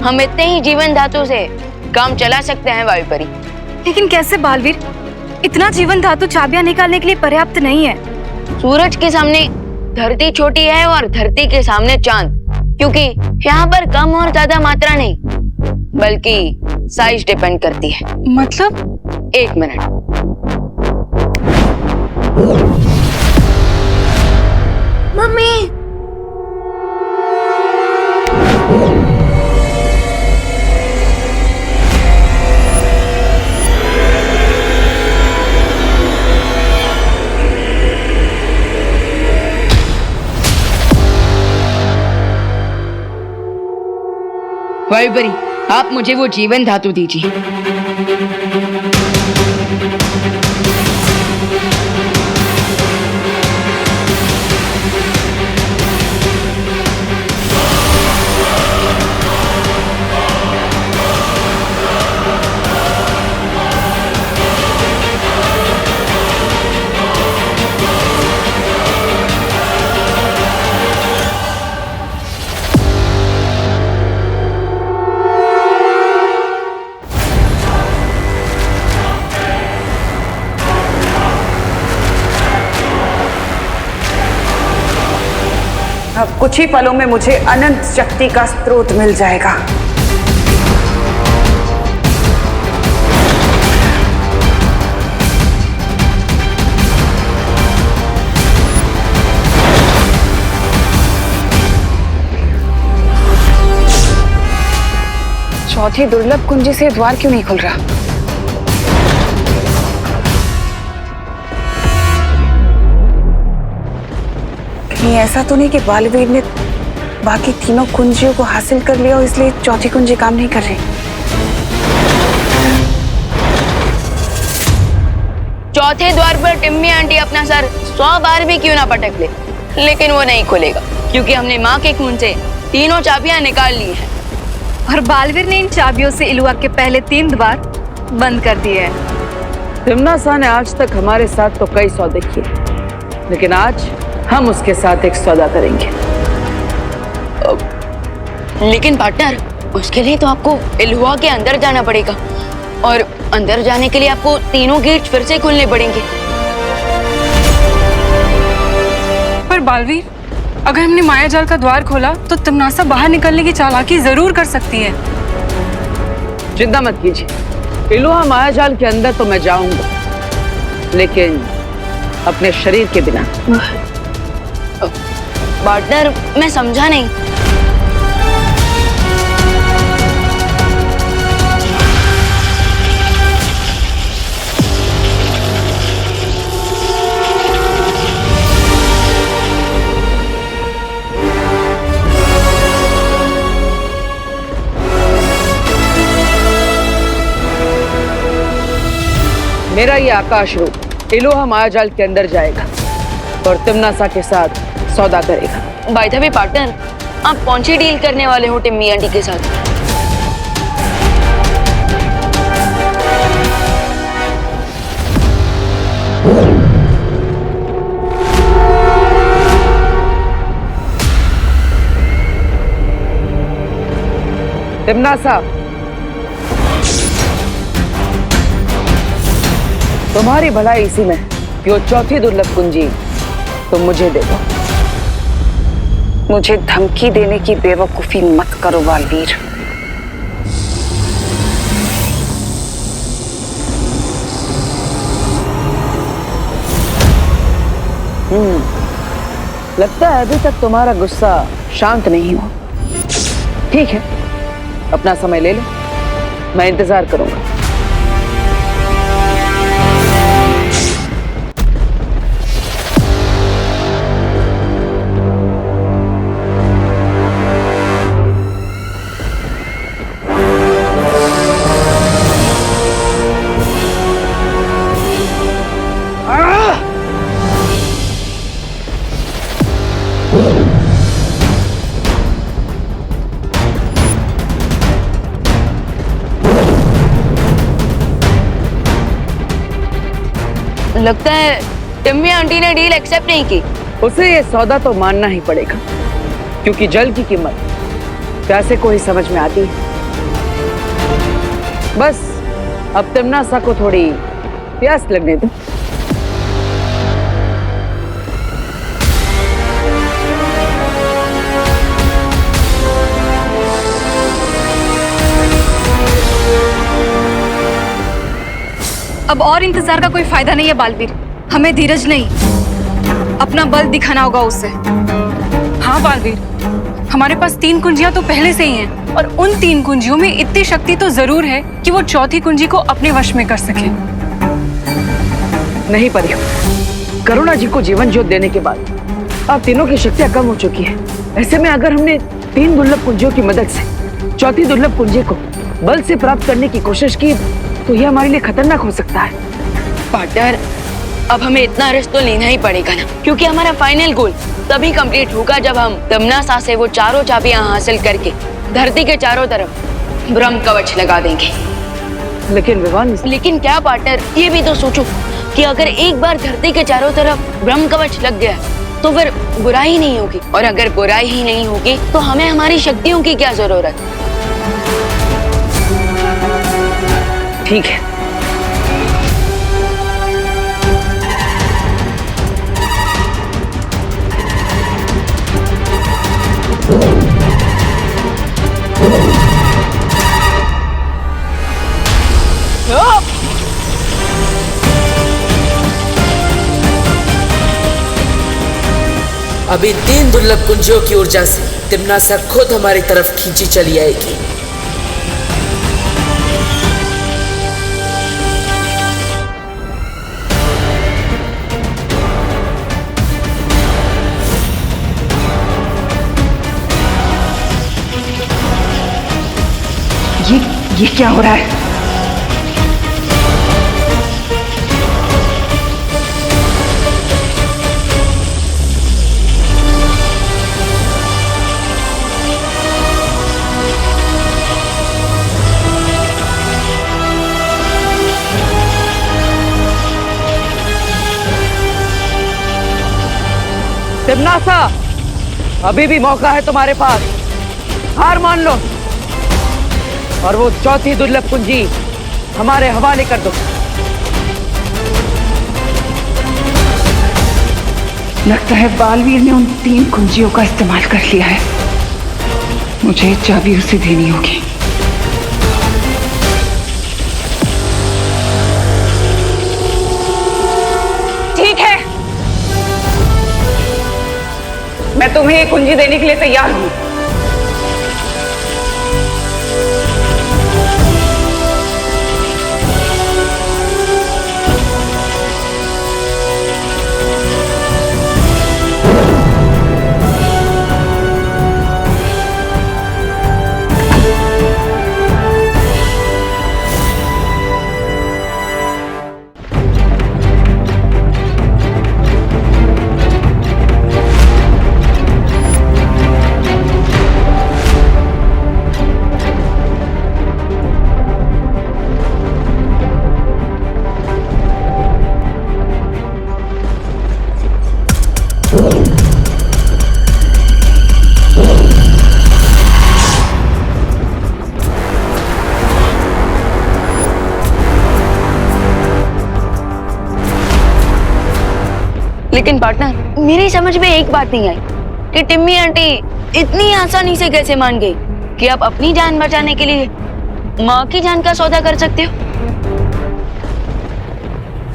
[SPEAKER 7] हम इतने ही जीवन धातु से काम चला सकते हैं वायुपरी।
[SPEAKER 4] लेकिन कैसे बालवीर? इतना जीवन धातु चाबियां निकालने के लिए पर्याप्त नहीं है।
[SPEAKER 7] सूरज के सामने धरती छोटी है और धरती के सामने चांद, क्योंकि यहाँ पर कम और ज्यादा मात्रा नहीं बल्कि साइज डिपेंड करती है।
[SPEAKER 3] मतलब?
[SPEAKER 7] एक मिनट।
[SPEAKER 5] मम्मी,
[SPEAKER 7] वायुपरी, आप मुझे वो जीवन धातु दीजिए।
[SPEAKER 3] अब कुछ ही पलों में मुझे अनंत शक्ति का स्रोत मिल जाएगा। चौथी दुर्लभ कुंजी से द्वार क्यों नहीं खुल रहा? कहीं ऐसा तो नहीं कि बालवीर ने बाकी तीनों कुंजियों को हासिल कर लिया और इसलिए चौथी कुंजी काम नहीं कर रही?
[SPEAKER 7] चौथे द्वार पर टिम्मी आंटी अपना सर 100 बार भी क्यों ना पटक ले, लेकिन वो नहीं खुलेगा क्योंकि हमने माँ के खून से तीनों चाबियां निकाल ली हैं।
[SPEAKER 4] और बालवीर ने इन चाबियों से इलुआ के पहले 3 द्वार बंद कर दिए हैं।
[SPEAKER 1] तिम्नासा ने आज तक हमारे साथ तो कई सौदे किए, लेकिन आज हम उसके साथ एक सौदा करेंगे।
[SPEAKER 7] लेकिन पार्टनर, उसके लिए तो आपको इलुआ के अंदर जाना पड़ेगा और अंदर जाने के लिए आपको तीनों गेट फिर से खोलने पड़ेंगे।
[SPEAKER 3] पर बालवीर, अगर हमने मायाजाल का द्वार खोला तो तिम्नासा बाहर निकलने की चालाकी जरूर कर सकती है।
[SPEAKER 1] चिंता मत कीजिए, इलुआ मायाजाल के अंदर तो मैं जाऊंगा, लेकिन अपने शरीर के बिना।
[SPEAKER 7] पार्टनर, मैं समझा नहीं।
[SPEAKER 1] मेरा ये आकाश रूप इलोहा मायाजाल के अंदर जाएगा और तिम्नासा के साथ सौदा करेगा।
[SPEAKER 7] बाय द वे पार्टनर, आप कौन सी डील करने वाले हो टिम्मी आंटी के साथ?
[SPEAKER 1] तिम्नासा, तुम्हारी भलाई इसी में कि वो चौथी दुर्लभ कुंजी तुम मुझे दे दो।
[SPEAKER 3] मुझे धमकी देने की बेवकूफी मत करो बालवीर।
[SPEAKER 1] लगता है अभी तक तुम्हारा गुस्सा शांत नहीं हुआ। ठीक है, अपना समय ले लो, मैं इंतजार करूंगा।
[SPEAKER 7] लगता है टिम्मी आंटी ने डील एक्सेप्ट नहीं की।
[SPEAKER 1] उसे ये सौदा तो मानना ही पड़ेगा, क्योंकि जल की कीमत प्यासे को ही समझ में आती है। बस अब तिम्नासा को थोड़ी प्यास लगने दो।
[SPEAKER 4] अब और इंतजार का कोई फायदा नहीं है बालवीर। हमें धीरज नहीं, अपना बल दिखाना होगा उसे।
[SPEAKER 3] हाँ बालवीर, हमारे पास 3 कुंजियां तो पहले से ही हैं, और उन 3 कुंजियों में इतनी शक्ति तो जरूर है कि वो चौथी कुंजी को अपने वश में कर सके।
[SPEAKER 1] नहीं परियो, करुणा जी को जीवन ज्योत देने के बाद अब तीनों की शक्तियां कम हो चुकी है। ऐसे में अगर हमने 3 दुर्लभ कुंजियों की मदद से चौथी दुर्लभ कुंजी को बल से प्राप्त करने की कोशिश की तो यह हमारे लिए खतरनाक हो सकता है।
[SPEAKER 7] पार्टनर, अब हमें इतना रिस्क तो लेना ही पड़ेगा ना, क्योंकि हमारा फाइनल गोल तभी कंप्लीट होगा जब हम तिम्नासा से वो चारों चाबियां हासिल करके धरती के चारों तरफ ब्रह्म कवच लगा देंगे।
[SPEAKER 1] लेकिन विवान,
[SPEAKER 7] लेकिन क्या पार्टनर, ये भी तो सोचो कि अगर एक बार धरती के चारों तरफ ब्रह्म कवच लग गया तो फिर बुराई नहीं होगी, और अगर बुराई ही नहीं होगी तो हमें हमारी शक्तियों की क्या जरूरत।
[SPEAKER 1] ठीक है, अभी 3 दुर्लभ कुंजियों की ऊर्जा से तिम्नासा खुद हमारी तरफ खींची चली आएगी।
[SPEAKER 3] ये क्या हो रहा है?
[SPEAKER 1] तिम्नासा, अभी भी मौका है तुम्हारे पास, हार मान लो और वो चौथी दुर्लभ कुंजी हमारे हवाले कर दो।
[SPEAKER 3] लगता है बालवीर ने उन 3 कुंजियों का इस्तेमाल कर लिया है। मुझे चाबी उसे देनी होगी। ठीक है, मैं तुम्हें ये कुंजी देने के लिए तैयार हूं।
[SPEAKER 7] लेकिन पार्टनर, मेरी समझ में एक बात नहीं आई कि टिम्मी आंटी इतनी आसानी से कैसे मान गई कि आप अपनी जान बचाने के लिए माँ की जान का सौदा कर सकते हो।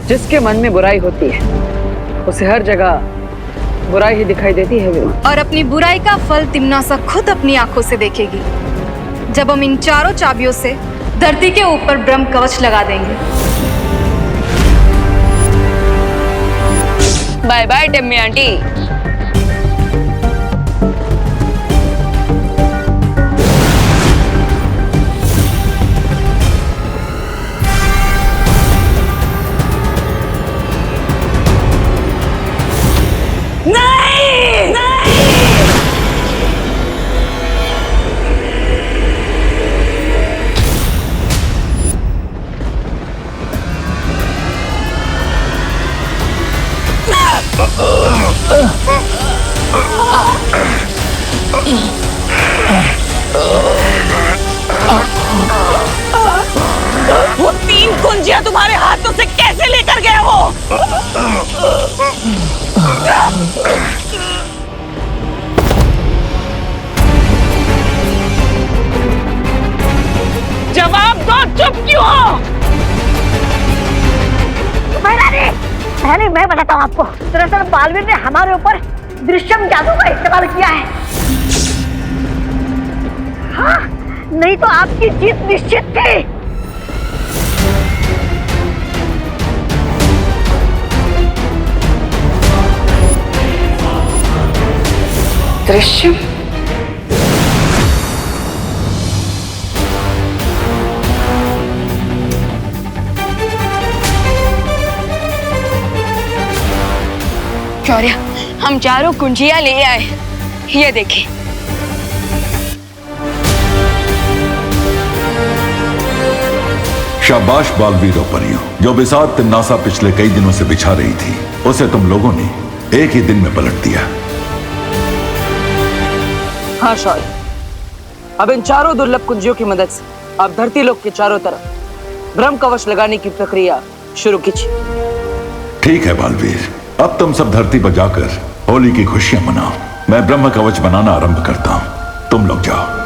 [SPEAKER 1] जिसके मन में बुराई होती है उसे हर जगह बुराई ही दिखाई देती है विमान।
[SPEAKER 4] और अपनी बुराई का फल तिम्नासा खुद अपनी आंखों से देखेगी जब हम इन चारों चाबियों से धरती के ऊपर ब्रह्म कवच लगा देंगे।
[SPEAKER 7] Bye bye Timmy aunty.
[SPEAKER 3] वो 3 कुंजियां तुम्हारे हाथों से कैसे लेकर गया वो? जवाब दो, चुप क्यों हो?
[SPEAKER 11] रानी, मैं बताता हूँ आपको। दरअसल बालवीर ने हमारे ऊपर दृश्यम जादू का इस्तेमाल किया है। हाँ, नहीं तो आपकी जीत निश्चित थी।
[SPEAKER 3] दृश्यम?
[SPEAKER 7] शौर्य, हम चारों कुंजियां ले आए, ये देखिए।
[SPEAKER 12] शाबाश बालवीर और परियों, जो बिसात तिम्नासा पिछले कई दिनों से बिछा रही थी उसे तुम लोगों ने एक ही दिन में पलट दिया।
[SPEAKER 1] हाँ शौर्य, अब इन चारों दुर्लभ कुंजियों की मदद से आप धरती लोक के चारों तरफ ब्रह्म कवच लगाने की प्रक्रिया शुरू कीजिए।
[SPEAKER 12] ठीक है बालवीर, अब तुम सब धरती पर जाकर होली की खुशियां मनाओ। मैं ब्रह्म कवच बनाना आरंभ करता हूं, तुम लोग जाओ।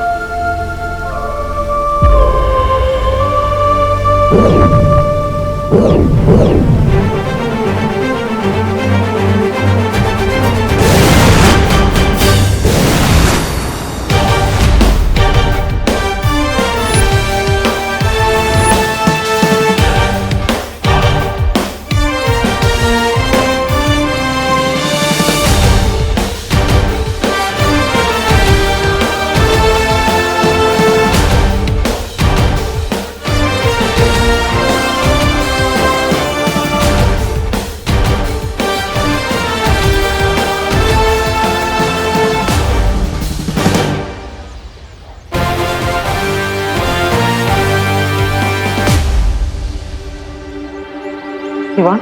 [SPEAKER 1] विवान,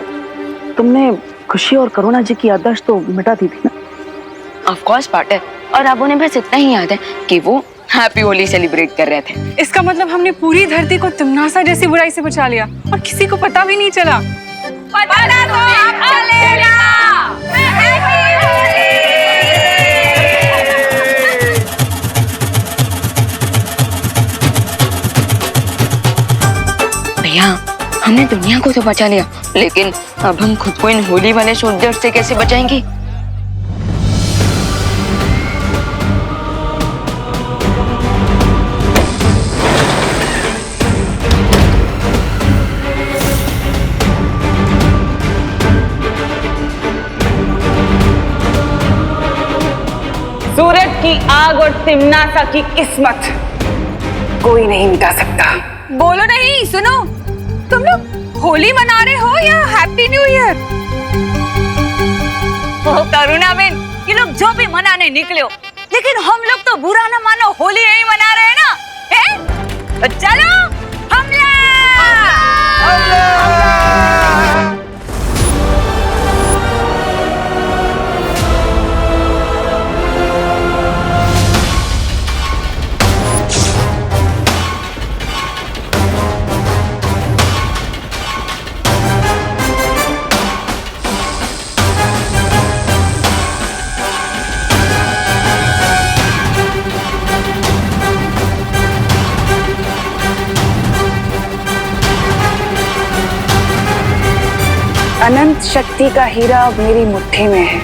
[SPEAKER 1] तुमने खुशी और करुणा जी की याददाश्त तो मिटा दी थी ना?
[SPEAKER 7] ऑफ कोर्स पार्टनर, और अब उन्हें बस इतना ही याद है कि वो हैप्पी होली सेलिब्रेट कर रहे थे।
[SPEAKER 4] इसका मतलब हमने पूरी धरती को तिम्नासा जैसी बुराई से बचा लिया और किसी को पता भी नहीं चला।
[SPEAKER 5] पता तो अब चलेगा।
[SPEAKER 7] भैया, हमने दुनिया को तो बचा लिया, लेकिन अब हम खुद को इन होली वाले सोल्जर से कैसे बचाएंगे?
[SPEAKER 3] सूरज की आग और तिम्नासा की किस्मत कोई नहीं मिटा सकता।
[SPEAKER 4] बोलो नहीं, सुनो, तुम लोग होली मना रहे हो या हैप्पी न्यू ईयर?
[SPEAKER 11] ओ करुणा बेन, ये लोग जो भी मनाने निकले हो, लेकिन हम लोग तो बुरा ना मानो होली यही मना रहे हैं ना, हैं? तो चलो हमला!
[SPEAKER 3] अनंत शक्ति का हीरा अब मेरी मुट्ठी में है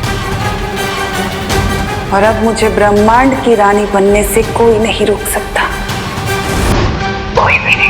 [SPEAKER 3] और अब मुझे ब्रह्मांड की रानी बनने से कोई नहीं रोक सकता, कोई भी नहीं।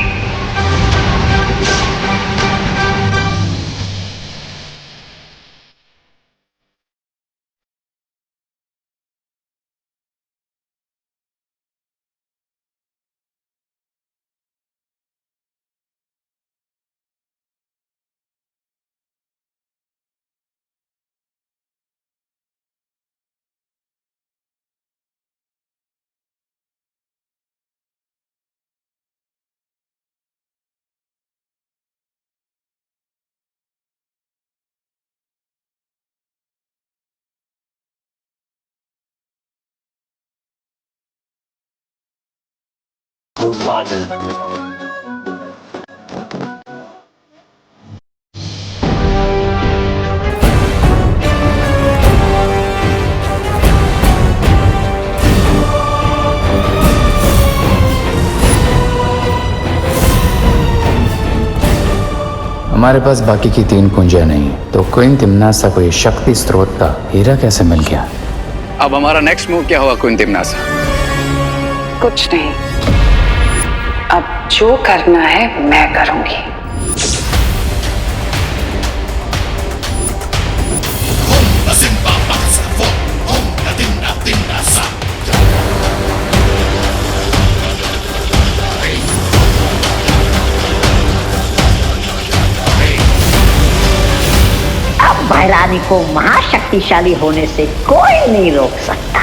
[SPEAKER 13] हमारे पास बाकी की 3 कुंजियां नहीं, तो क्वीन तिम्नासा को ये शक्ति स्रोत का हीरा कैसे मिल गया?
[SPEAKER 9] अब हमारा नेक्स्ट मूव क्या होगा क्वीन तिम्नासा?
[SPEAKER 3] कुछ नहीं, अब जो करना है मैं करूंगी।
[SPEAKER 14] महारानी को महाशक्तिशाली होने से कोई नहीं रोक सकता।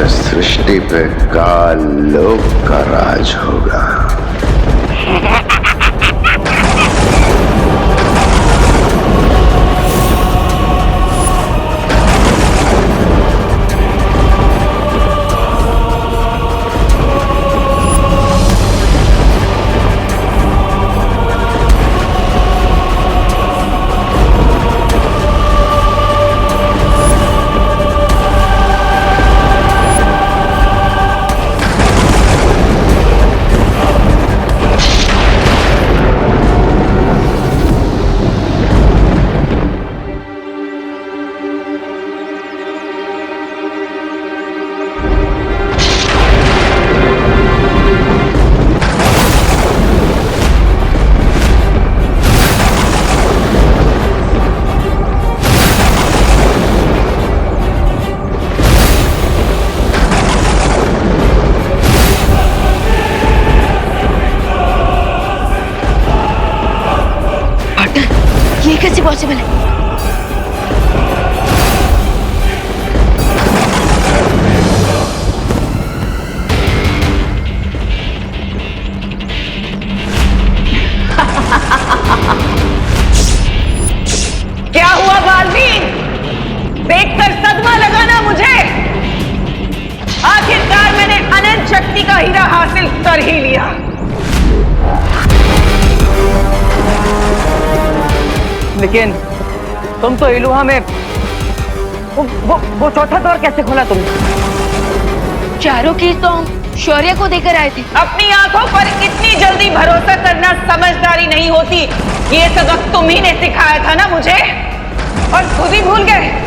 [SPEAKER 8] सृष्टि पे काल लोक का राज होगा।
[SPEAKER 7] कैसे पॉसिबल है?
[SPEAKER 3] क्या हुआ बालवीर? देखकर सदमा लगा ना मुझे? आखिरकार मैंने अनंत शक्ति का हीरा हासिल कर ही लिया।
[SPEAKER 1] लेकिन तुम तो इलुहा में वो चौथा द्वार कैसे खोला तुमने?
[SPEAKER 7] चारों की तो शौर्य को देकर आए थे।
[SPEAKER 3] अपनी आंखों पर इतनी जल्दी भरोसा करना समझदारी नहीं होती। ये सबक तुम ही ने सिखाया था ना मुझे, और खुद ही भूल गए।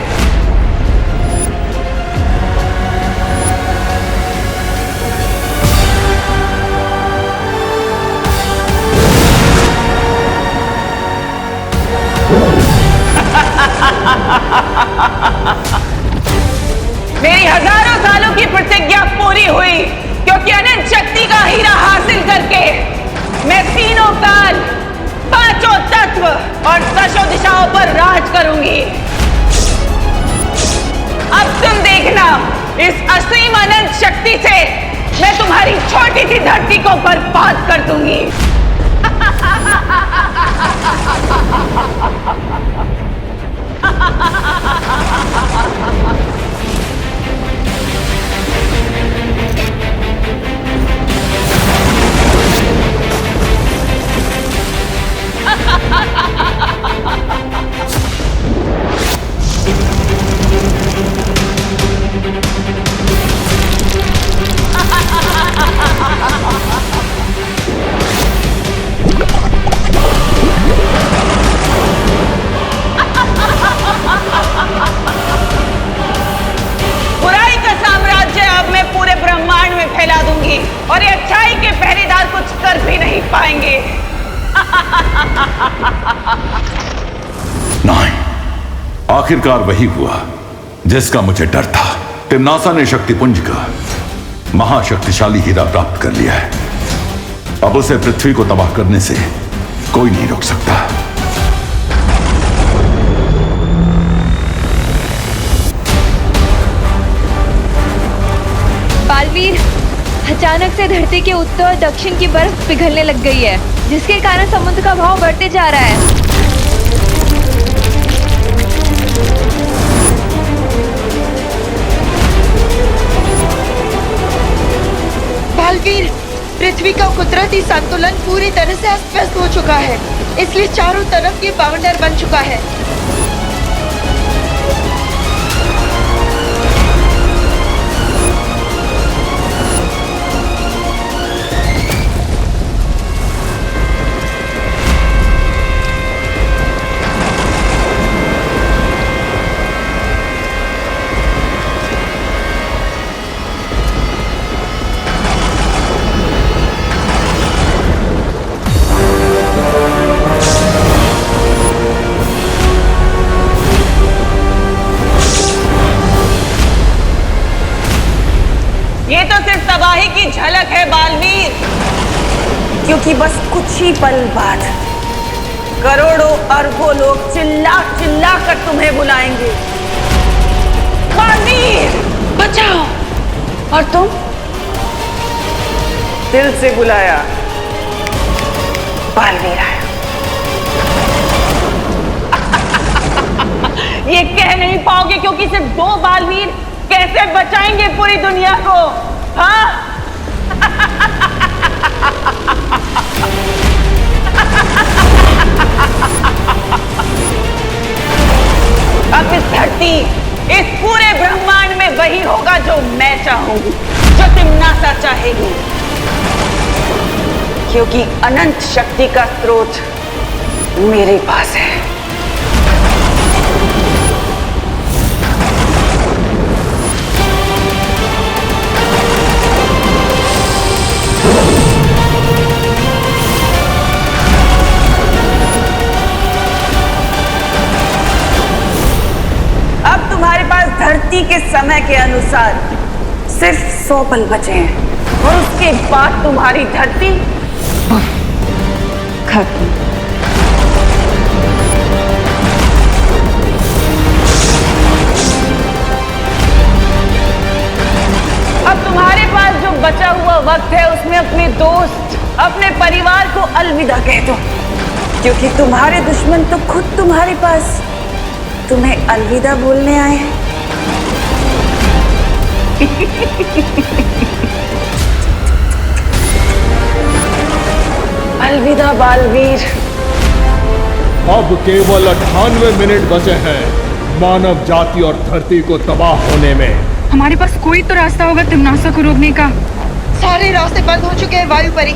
[SPEAKER 3] मेरी हजारों सालों की प्रतिज्ञा पूरी हुई, क्योंकि अनंत शक्ति का हीरा हासिल करके मैं तीनों काल, पांचों और दशों दिशाओं पर राज करूंगी। अब तुम देखना, इस असीम अनंत शक्ति से मैं तुम्हारी छोटी सी धरती को बर्बाद कर दूंगी। बुराई का साम्राज्य अब मैं पूरे ब्रह्मांड में फैला दूंगी और ये अच्छाई के पहरेदार कुछ कर भी नहीं पाएंगे।
[SPEAKER 12] नहीं, आखिरकार वही हुआ जिसका मुझे डर था। तिम्नासा ने शक्तिपुंज का महाशक्तिशाली हीरा प्राप्त कर लिया है। अब उसे पृथ्वी को तबाह करने से कोई नहीं रोक सकता।
[SPEAKER 4] बालवीर, अचानक से धरती के उत्तर और दक्षिण की बर्फ पिघलने लग गई है, जिसके कारण समुद्र का भाव बढ़ते जा रहा है।
[SPEAKER 15] बालवीर, पृथ्वी का कुदरती संतुलन पूरी तरह से अस्त व्यस्त हो चुका है, इसलिए चारों तरफ ये बाउंडर बन चुका है।
[SPEAKER 3] ये तो सिर्फ तबाही की झलक है बालवीर, क्योंकि बस कुछ ही पल बाद करोड़ों अरबों लोग चिल्ला चिल्ला कर तुम्हें बुलाएंगे, बालवीर बचाओ। और तुम दिल से बुलाया, बालवीर आया। ये कह नहीं पाओगे क्योंकि सिर्फ 2 बालवीर कैसे बचाएंगे पूरी दुनिया को? हाँ? अब इस धरती, इस पूरे ब्रह्मांड में वही होगा जो मैं चाहूंगी, जो तिम्नासा चाहेगी, क्योंकि अनंत शक्ति का स्रोत मेरे पास है। धरती के समय के अनुसार सिर्फ 100 पल बचे हैं और उसके बाद तुम्हारी धरती खत्म। अब तुम्हारे पास जो बचा हुआ वक्त है उसमें अपने दोस्त, अपने परिवार को अलविदा कह दो, क्योंकि तुम्हारे दुश्मन तो खुद तुम्हारे पास तुम्हें अलविदा बोलने आए हैं। अलविदा बालवीर।
[SPEAKER 16] अब केवल 98 मिनट बचे हैं मानव जाति और धरती को तबाह होने में।
[SPEAKER 4] हमारे पास कोई तो रास्ता होगा तिम्नासा को रोकने का।
[SPEAKER 15] सारे रास्ते बंद हो चुके हैं वायुपरी,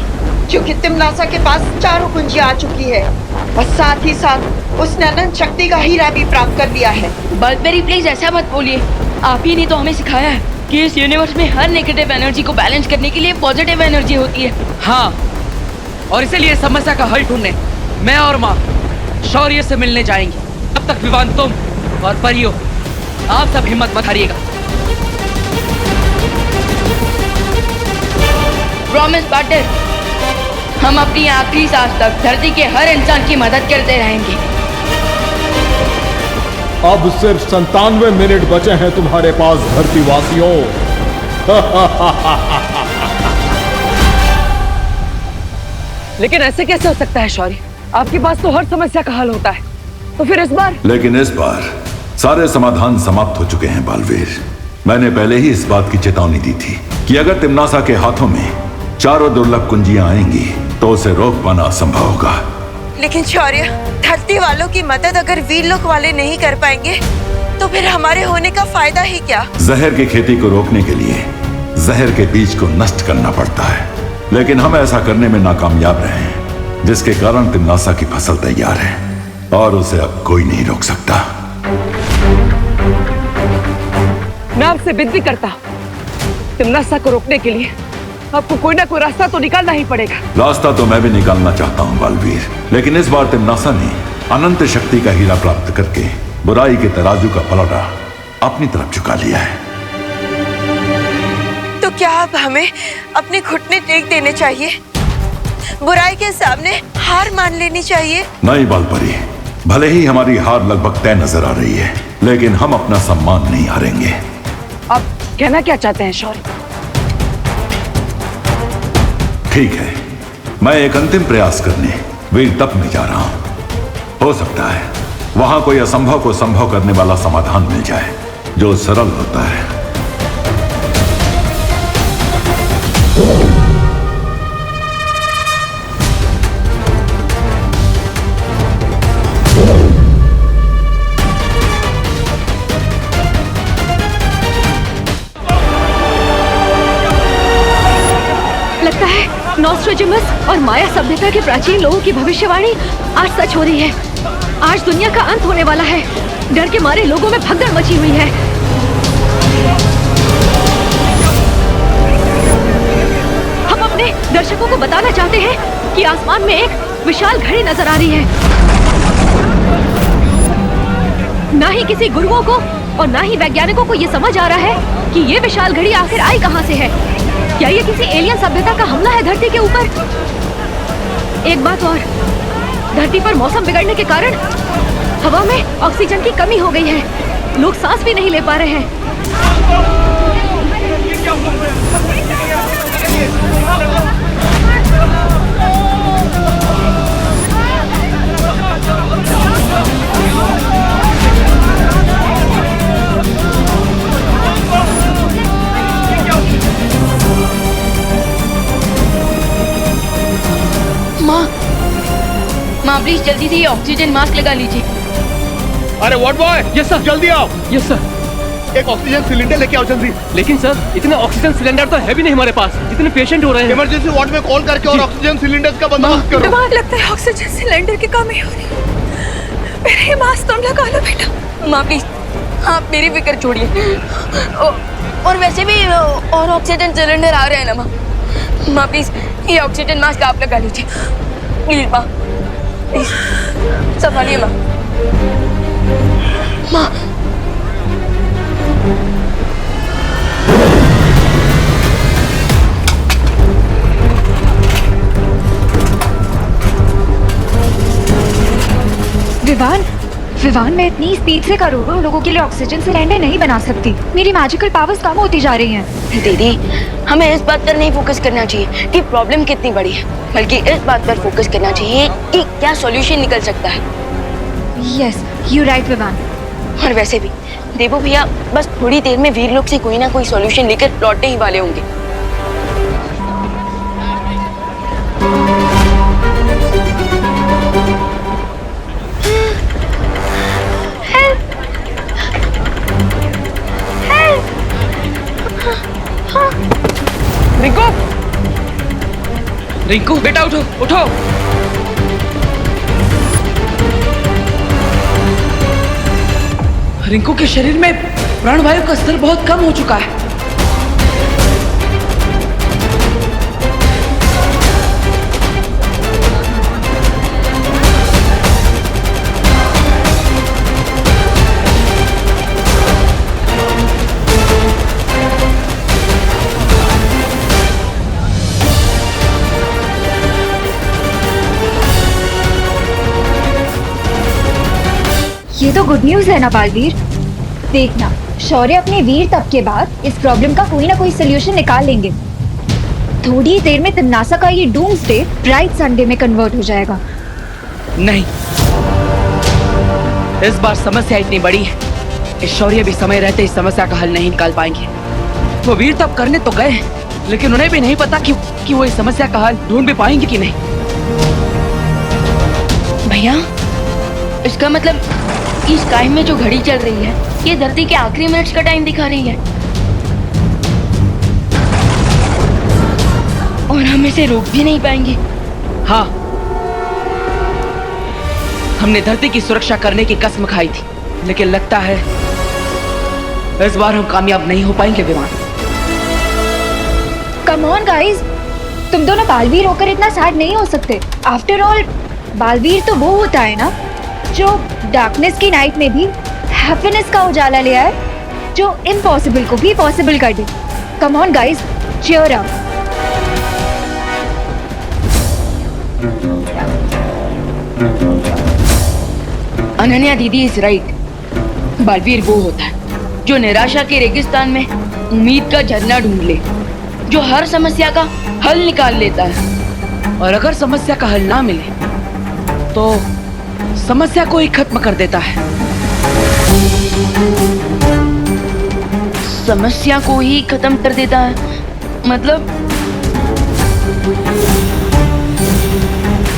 [SPEAKER 15] क्योंकि तिम्नासा के पास चारों कुंजियां आ चुकी है और साथ ही साथ उसने अनंत शक्ति का हीरा भी प्राप्त कर लिया है।
[SPEAKER 7] बल्बेरी प्लीज ऐसा मत बोलिए, आप ही ने तो हमें सिखाया है कि इस यूनिवर्स में हर नेगेटिव एनर्जी को बैलेंस करने के लिए पॉजिटिव एनर्जी होती है।
[SPEAKER 1] हाँ, और इसीलिए समस्या का हल ढूंढने मैं और माँ शौर्य से मिलने जाएंगे। तब तक विवान तुम और परियो, आप सब हिम्मत मत हारिएगा।
[SPEAKER 7] प्रॉमिस पार्टनर, हम अपनी आखिरी सांस तक धरती के हर इंसान की मदद करते रहेंगे।
[SPEAKER 16] अब सिर्फ 97 मिनट बचे हैं तुम्हारे पास धरतीवासियों।
[SPEAKER 1] लेकिन ऐसे कैसे हो सकता है शौर्य? आपके पास तो हर समस्या का हल होता है, तो फिर इस बार?
[SPEAKER 12] लेकिन इस बार सारे समाधान समाप्त हो चुके हैं बालवीर। मैंने पहले ही इस बात की चेतावनी दी थी कि अगर तिम्नासा के हाथों में चारों दुर्लभ कुंजियां आएंगी तो उसे रोक पाना असंभव होगा।
[SPEAKER 15] लेकिन शौर्य, धरती वालों की मदद अगर वीरलोक वाले नहीं कर पाएंगे तो फिर हमारे होने का फायदा ही क्या?
[SPEAKER 12] जहर की खेती को रोकने के लिए जहर के बीज को नष्ट करना पड़ता है, लेकिन हम ऐसा करने में नाकामयाब रहे हैं, जिसके कारण तिम्नासा की फसल तैयार है और उसे अब कोई नहीं रोक सकता।
[SPEAKER 1] मैं आपसे विनती करता हूं, तिम्नासा को रोकने के लिए आपको कोई ना कोई रास्ता तो निकालना ही पड़ेगा।
[SPEAKER 12] रास्ता तो मैं भी निकालना चाहता हूं बालवीर, लेकिन इस बार तिम्नासा ने अनंत शक्ति का हीरा प्राप्त करके बुराई के तराजू का पलड़ा अपनी तरफ झुका लिया है।
[SPEAKER 15] तो क्या अब हमें अपने घुटने टेक देने चाहिए? बुराई के सामने हार मान लेनी चाहिए?
[SPEAKER 12] नहीं बालपरी, भले ही हमारी हार लगभग तय नजर आ रही है, लेकिन हम अपना सम्मान नहीं हारेंगे।
[SPEAKER 1] आप कहना क्या चाहते हैं शौर्य?
[SPEAKER 12] ठीक है, मैं एक अंतिम प्रयास करने वीर तप में जा रहा हूं। हो सकता है वहां कोई असंभव को संभव करने वाला समाधान मिल जाए जो सरल होता है।
[SPEAKER 17] लगता है नॉस्ट्रेडमस और माया सभ्यता के प्राचीन लोगों की भविष्यवाणी आज सच हो रही है। आज दुनिया का अंत होने वाला है। डर के मारे लोगों में भगदड़ मची हुई है। हम अपने दर्शकों को बताना चाहते हैं कि आसमान में एक विशाल घड़ी नजर आ रही है। ना ही किसी गुरुओं को और ना ही वैज्ञानिकों को ये समझ आ रहा है कि ये विशाल घड़ी आखिर आई कहां से है। क्या ये किसी एलियन सभ्यता का हमला है धरती के ऊपर? एक बात और, धरती पर मौसम बिगड़ने के कारण हवा में ऑक्सीजन की कमी हो गई है। लोग सांस भी नहीं ले पा रहे हैं।
[SPEAKER 7] माँ प्लीज जल्दी से ये ऑक्सीजन मास्क लगा लीजिए।
[SPEAKER 16] अरे व्हाट बॉय,
[SPEAKER 18] यस सर,
[SPEAKER 16] जल्दी आओ।
[SPEAKER 18] Yes sir.
[SPEAKER 16] एक ऑक्सीजन सिलेंडर लेके आओ जल्दी।
[SPEAKER 18] लेकिन सर इतने ऑक्सीजन सिलेंडर तो है भी नहीं हमारे पास। इतने पेशेंट हो रहे हैं।
[SPEAKER 16] इमरजेंसी वार्ड में कॉल करके और ऑक्सीजन सिलेंडर का बंदोबस्त करो।
[SPEAKER 15] दिमाग लगता है ऑक्सीजन सिलेंडर की कमी हो रही है। मेरे ये मास्क तुम लगा लो बेटा।
[SPEAKER 7] माँ प्लीज आप मेरी फिक्र छोड़िए। और वैसे भी और ऑक्सीजन सिलेंडर आ रहे हैं ना माँ। माँ प्लीज ये ऑक्सीजन मास्क आप लगा लीजिए प्लीज। माँ प्लीज संभालिए माँ। माँ
[SPEAKER 4] विवान मैं इतनी स्पीड से करोड़ों लोगों के लिए ऑक्सीजन सिलेंडर नहीं बना सकती। मेरी मैजिकल पावर्स कम होती जा रही हैं।
[SPEAKER 7] दीदी हमें इस बात पर नहीं फोकस करना चाहिए कि प्रॉब्लम कितनी बड़ी है, बल्कि इस बात पर फोकस करना चाहिए कि क्या सॉल्यूशन निकल सकता है।
[SPEAKER 4] Yes you right Vivan.
[SPEAKER 7] और वैसे भी देवो भैया बस थोड़ी देर में वीरलोक से कोई ना कोई सॉल्यूशन लेकर लौटने ही वाले होंगे।
[SPEAKER 1] रिंकू, रिंकू बेटा उठो उठो। रिंकू के शरीर में प्राणवायु का स्तर बहुत कम हो चुका है।
[SPEAKER 4] ये तो गुड न्यूज है ना बालवीर? देखना, शौर्य अपने वीर तप के बाद इस प्रॉब्लम का कोई ना कोई सोल्यूशन निकाल लेंगे। थोड़ी देर में तिमनासा का ये डूम्सडे ब्राइट संडे में कन्वर्ट हो जाएगा।
[SPEAKER 1] नहीं, इस बार समस्या इतनी बड़ी है, इस शौर्य भी समय रहते इस समस्या का हल नहीं निकाल पाएंगे। वो वीर तप करने तो गए, लेकिन उन्हें भी नहीं पता कि वो इस समस्या का हल ढूंढ भी पाएंगे कि नहीं।
[SPEAKER 7] भैया, इसका मतलब इस स्काई में जो घड़ी चल रही है, ये धरती के आखिरी मिनट्स का टाइम दिखा रही है और हम इसे रोक भी नहीं पाएंगे।
[SPEAKER 1] हाँ, हमने धरती की सुरक्षा करने की कसम खाई थी, लेकिन लगता है इस बार हम कामयाब नहीं हो पाएंगे विमान।
[SPEAKER 4] कम ऑन गाइस, तुम दोनों बालवीर होकर इतना सैड नहीं हो सकते। आफ्टर ऑल बालवीर तो वो होता है ना जो डार्कनेस की नाइट में भी हैप्पीनेस का उजाला ले आए, जो इम्पॉसिबल को भी पॉसिबल कर दे। Come on guys, cheer up.
[SPEAKER 7] Ananya दीदी इज राइट। बालवीर वो होता है जो निराशा के रेगिस्तान में उम्मीद का झरना ढूंढ ले, जो हर समस्या का हल निकाल लेता है,
[SPEAKER 1] और अगर समस्या का हल ना मिले तो समस्या को ही खत्म कर देता है।
[SPEAKER 7] समस्या को ही खत्म कर देता है मतलब?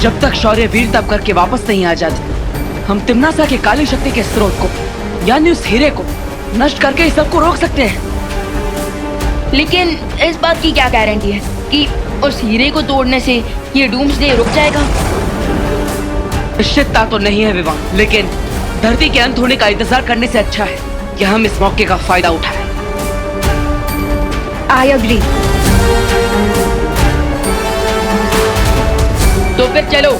[SPEAKER 1] जब तक शौर्य वीर तप करके वापस नहीं आ जाते, हम तिमनासा के काली शक्ति के स्रोत को, यानी उस हीरे को नष्ट करके इस सबको रोक सकते हैं।
[SPEAKER 7] लेकिन इस बात की क्या गारंटी है कि उस हीरे को तोड़ने से ये डूम्सडे रुक जाएगा?
[SPEAKER 1] निश्चितता तो नहीं है विवान, लेकिन धरती के अंत होने का इंतजार करने से अच्छा है कि हम इस मौके का फायदा उठाएं।
[SPEAKER 4] I agree.
[SPEAKER 7] तो फिर चलो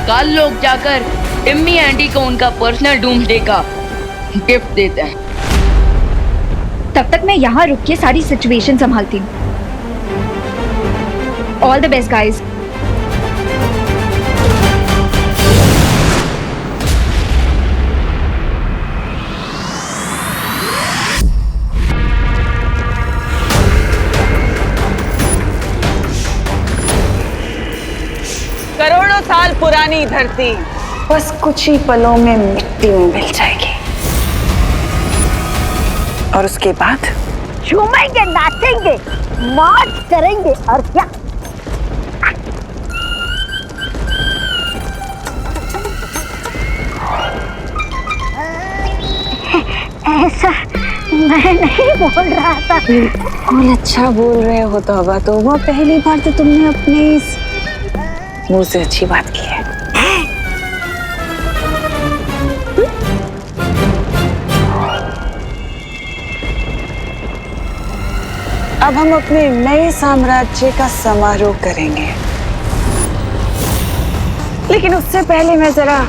[SPEAKER 7] कल लोग जाकर टिम्मी आंटी को उनका पर्सनल डूम्सडे का गिफ्ट देते हैं।
[SPEAKER 4] तब तक मैं यहाँ रुक के सारी सिचुएशन संभालती हूँ। All the best guys.
[SPEAKER 3] करोड़ों साल पुरानी धरती बस कुछ ही पलों में मिट्टी में मिल जाएगी, और उसके बाद
[SPEAKER 14] झूमेंगे, नाचेंगे, मौज करेंगे और क्या। ऐसा मैं नहीं बोल रहा था।
[SPEAKER 3] बिल्कुल अच्छा बोल रहे हो तौबा। तो वो पहली बार तो तुमने अपने इस मुंह से अच्छी बात की है। अब हम अपने नए साम्राज्य का समारोह करेंगे, लेकिन उससे पहले मैं जरा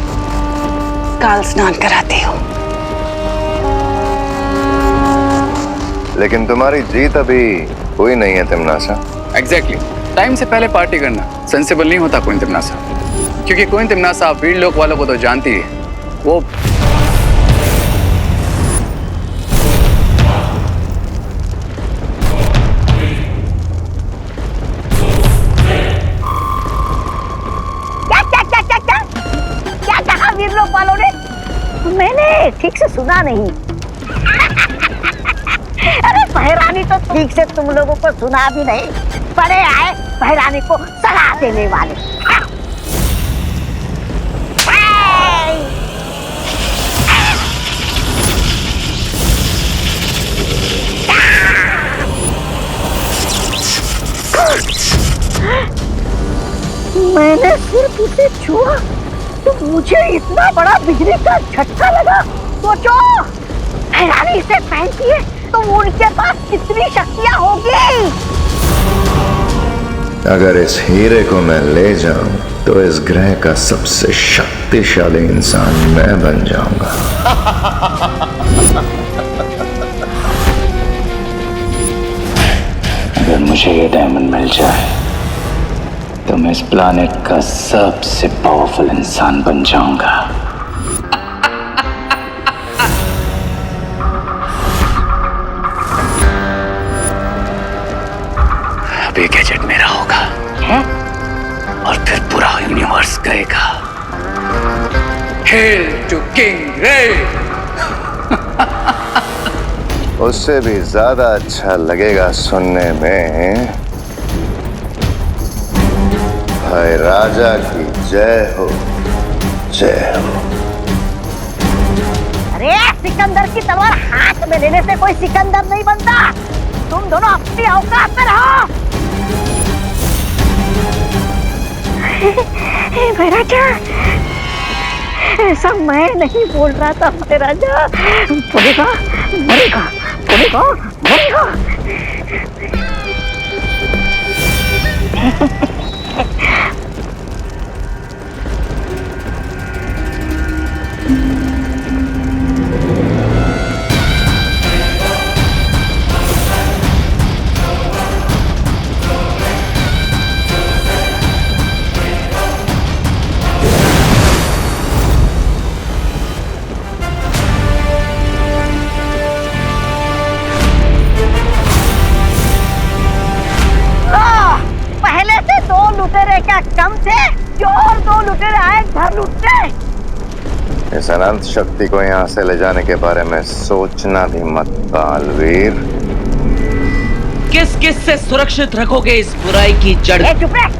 [SPEAKER 3] काल स्नान कराती हूँ।
[SPEAKER 8] लेकिन तुम्हारी जीत अभी हुई नहीं है तिमनासा।
[SPEAKER 9] एग्जैक्टली, टाइम से पहले पार्टी करना सेंसिबल नहीं होता कोई तिमनासा, क्योंकि कोई तिमनासा वीर लोक वालों को तो जानती है। वो
[SPEAKER 14] क्या कहा वीर लोक वालों ने? मैंने ठीक से सुना नहीं। अरे पहरानी तो ठीक से तुम लोगों को सुना भी नहीं, पड़े आए पहरानी को सलाह देने वाले। मैंने सिर्फ उसे छुआ तो मुझे इतना बड़ा बिजली का झटका लगा। सोचो, पहरानी से पहनती है तो उनके पास कितनी शक्तियां होगी।
[SPEAKER 8] अगर इस हीरे को मैं ले जाऊं तो इस ग्रह का सबसे शक्तिशाली इंसान मैं बन जाऊंगा।
[SPEAKER 13] अगर मुझे ये डायमंड मिल जाए तो मैं इस प्लैनेट का सबसे पावरफुल इंसान बन जाऊंगा।
[SPEAKER 9] अब ये गैजेट मेरा होगा
[SPEAKER 14] है?
[SPEAKER 9] और फिर पूरा यूनिवर्स गएगा। हेल टू किंग रे।
[SPEAKER 8] उससे भी ज्यादा अच्छा लगेगा सुनने में, भाई राजा की जय हो, जय हो।
[SPEAKER 14] अरे सिकंदर की तलवार हाथ में लेने से कोई सिकंदर नहीं बनता। तुम दोनों अपनी औकात में रहो। महाराजा, ऐसा मैं नहीं बोल रहा था महाराजा। बोलेगा मरेगा, बोलेगा मरेगा। लुटेरे क्या कम थे जो और 2 लुटेरे आए घर लुटने।
[SPEAKER 8] इस अनंत शक्ति को यहाँ से ले जाने के बारे में सोचना भी मत बालवीर।
[SPEAKER 1] किस किस से सुरक्षित रखोगे इस बुराई की जड़?
[SPEAKER 14] चुप रह।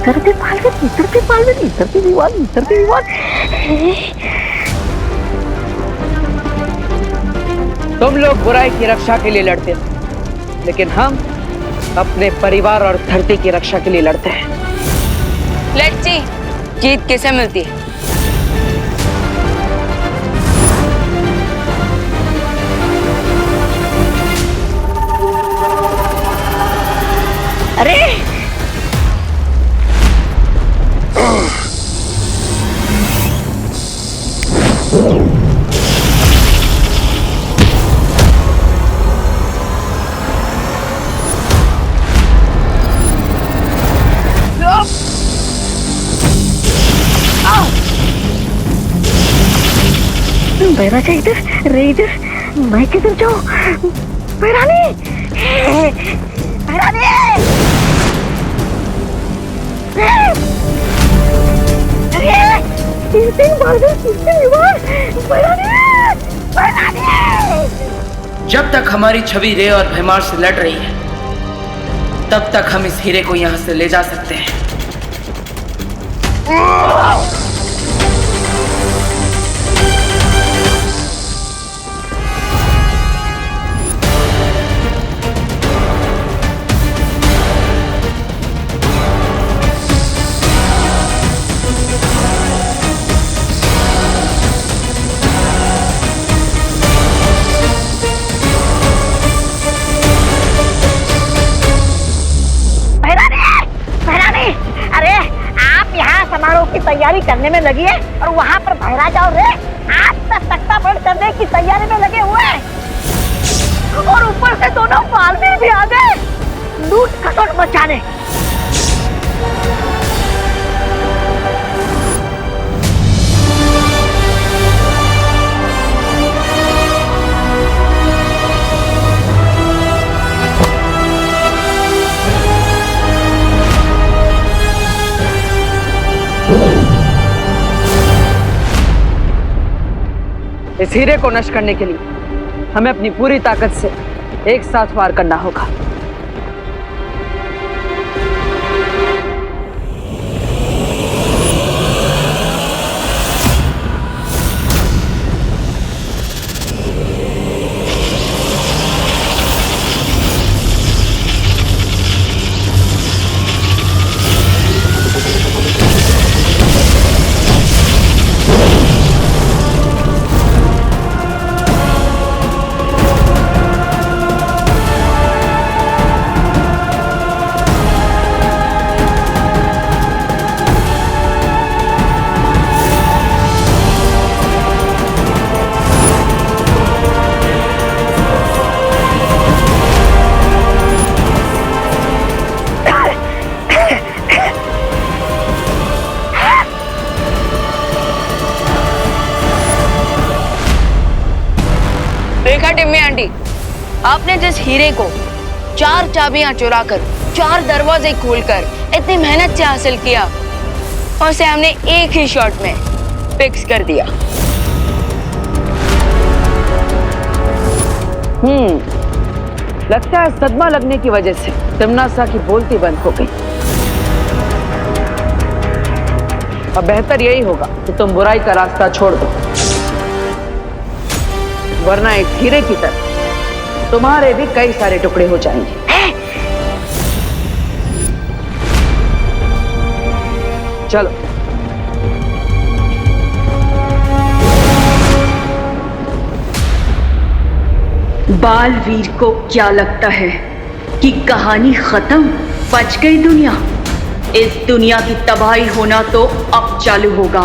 [SPEAKER 14] इधर भी पालवे, इधर भी पालवे, इधर भी विवाद, इधर भी विवाद।
[SPEAKER 1] तुम लोग बुराई की रक्षा के लिए लड़ते हो, लेकिन हम अपने परिवार और धरती की रक्षा के लिए लड़ते हैं।
[SPEAKER 7] लेट्स सी जीत कैसे मिलती है।
[SPEAKER 14] अरे बैराजा इधर, रे इधर, मैं किधर जाऊं? बैरानी, बैरानी, अरे तीन बार बैरानी, बैरानी।
[SPEAKER 10] जब तक हमारी छवि रे और भैमार से लड़ रही है, तब तक हम इस हीरे को यहाँ से ले जा सकते हैं।
[SPEAKER 14] समारोह की तैयारी करने में लगी है और वहाँ पर महाराजा और रे आज तक तख्ता पलट करने की तैयारी में लगे हुए हैं। और ऊपर से दोनों बालवीर भी आ गए लूट खसोट मचाने।
[SPEAKER 1] इस हीरे को नष्ट करने के लिए हमें अपनी पूरी ताकत से एक साथ वार करना होगा।
[SPEAKER 7] आपने जिस हीरे को 4 चाबियां चुराकर 4 दरवाजे खोलकर इतनी मेहनत से हासिल किया, उसे हमने एक ही शॉट में फिक्स कर दिया।
[SPEAKER 1] लगता है सदमा लगने की वजह से तिमनासा की बोलती बंद हो गई। अब बेहतर यही होगा कि तुम बुराई का रास्ता छोड़ दो, वरना एक हीरे की तरह तुम्हारे भी कई सारे टुकड़े हो जाएंगे। चलो।
[SPEAKER 19] बालवीर को क्या लगता है कि कहानी खत्म, बच गई दुनिया? इस दुनिया की तबाही होना तो अब चालू होगा।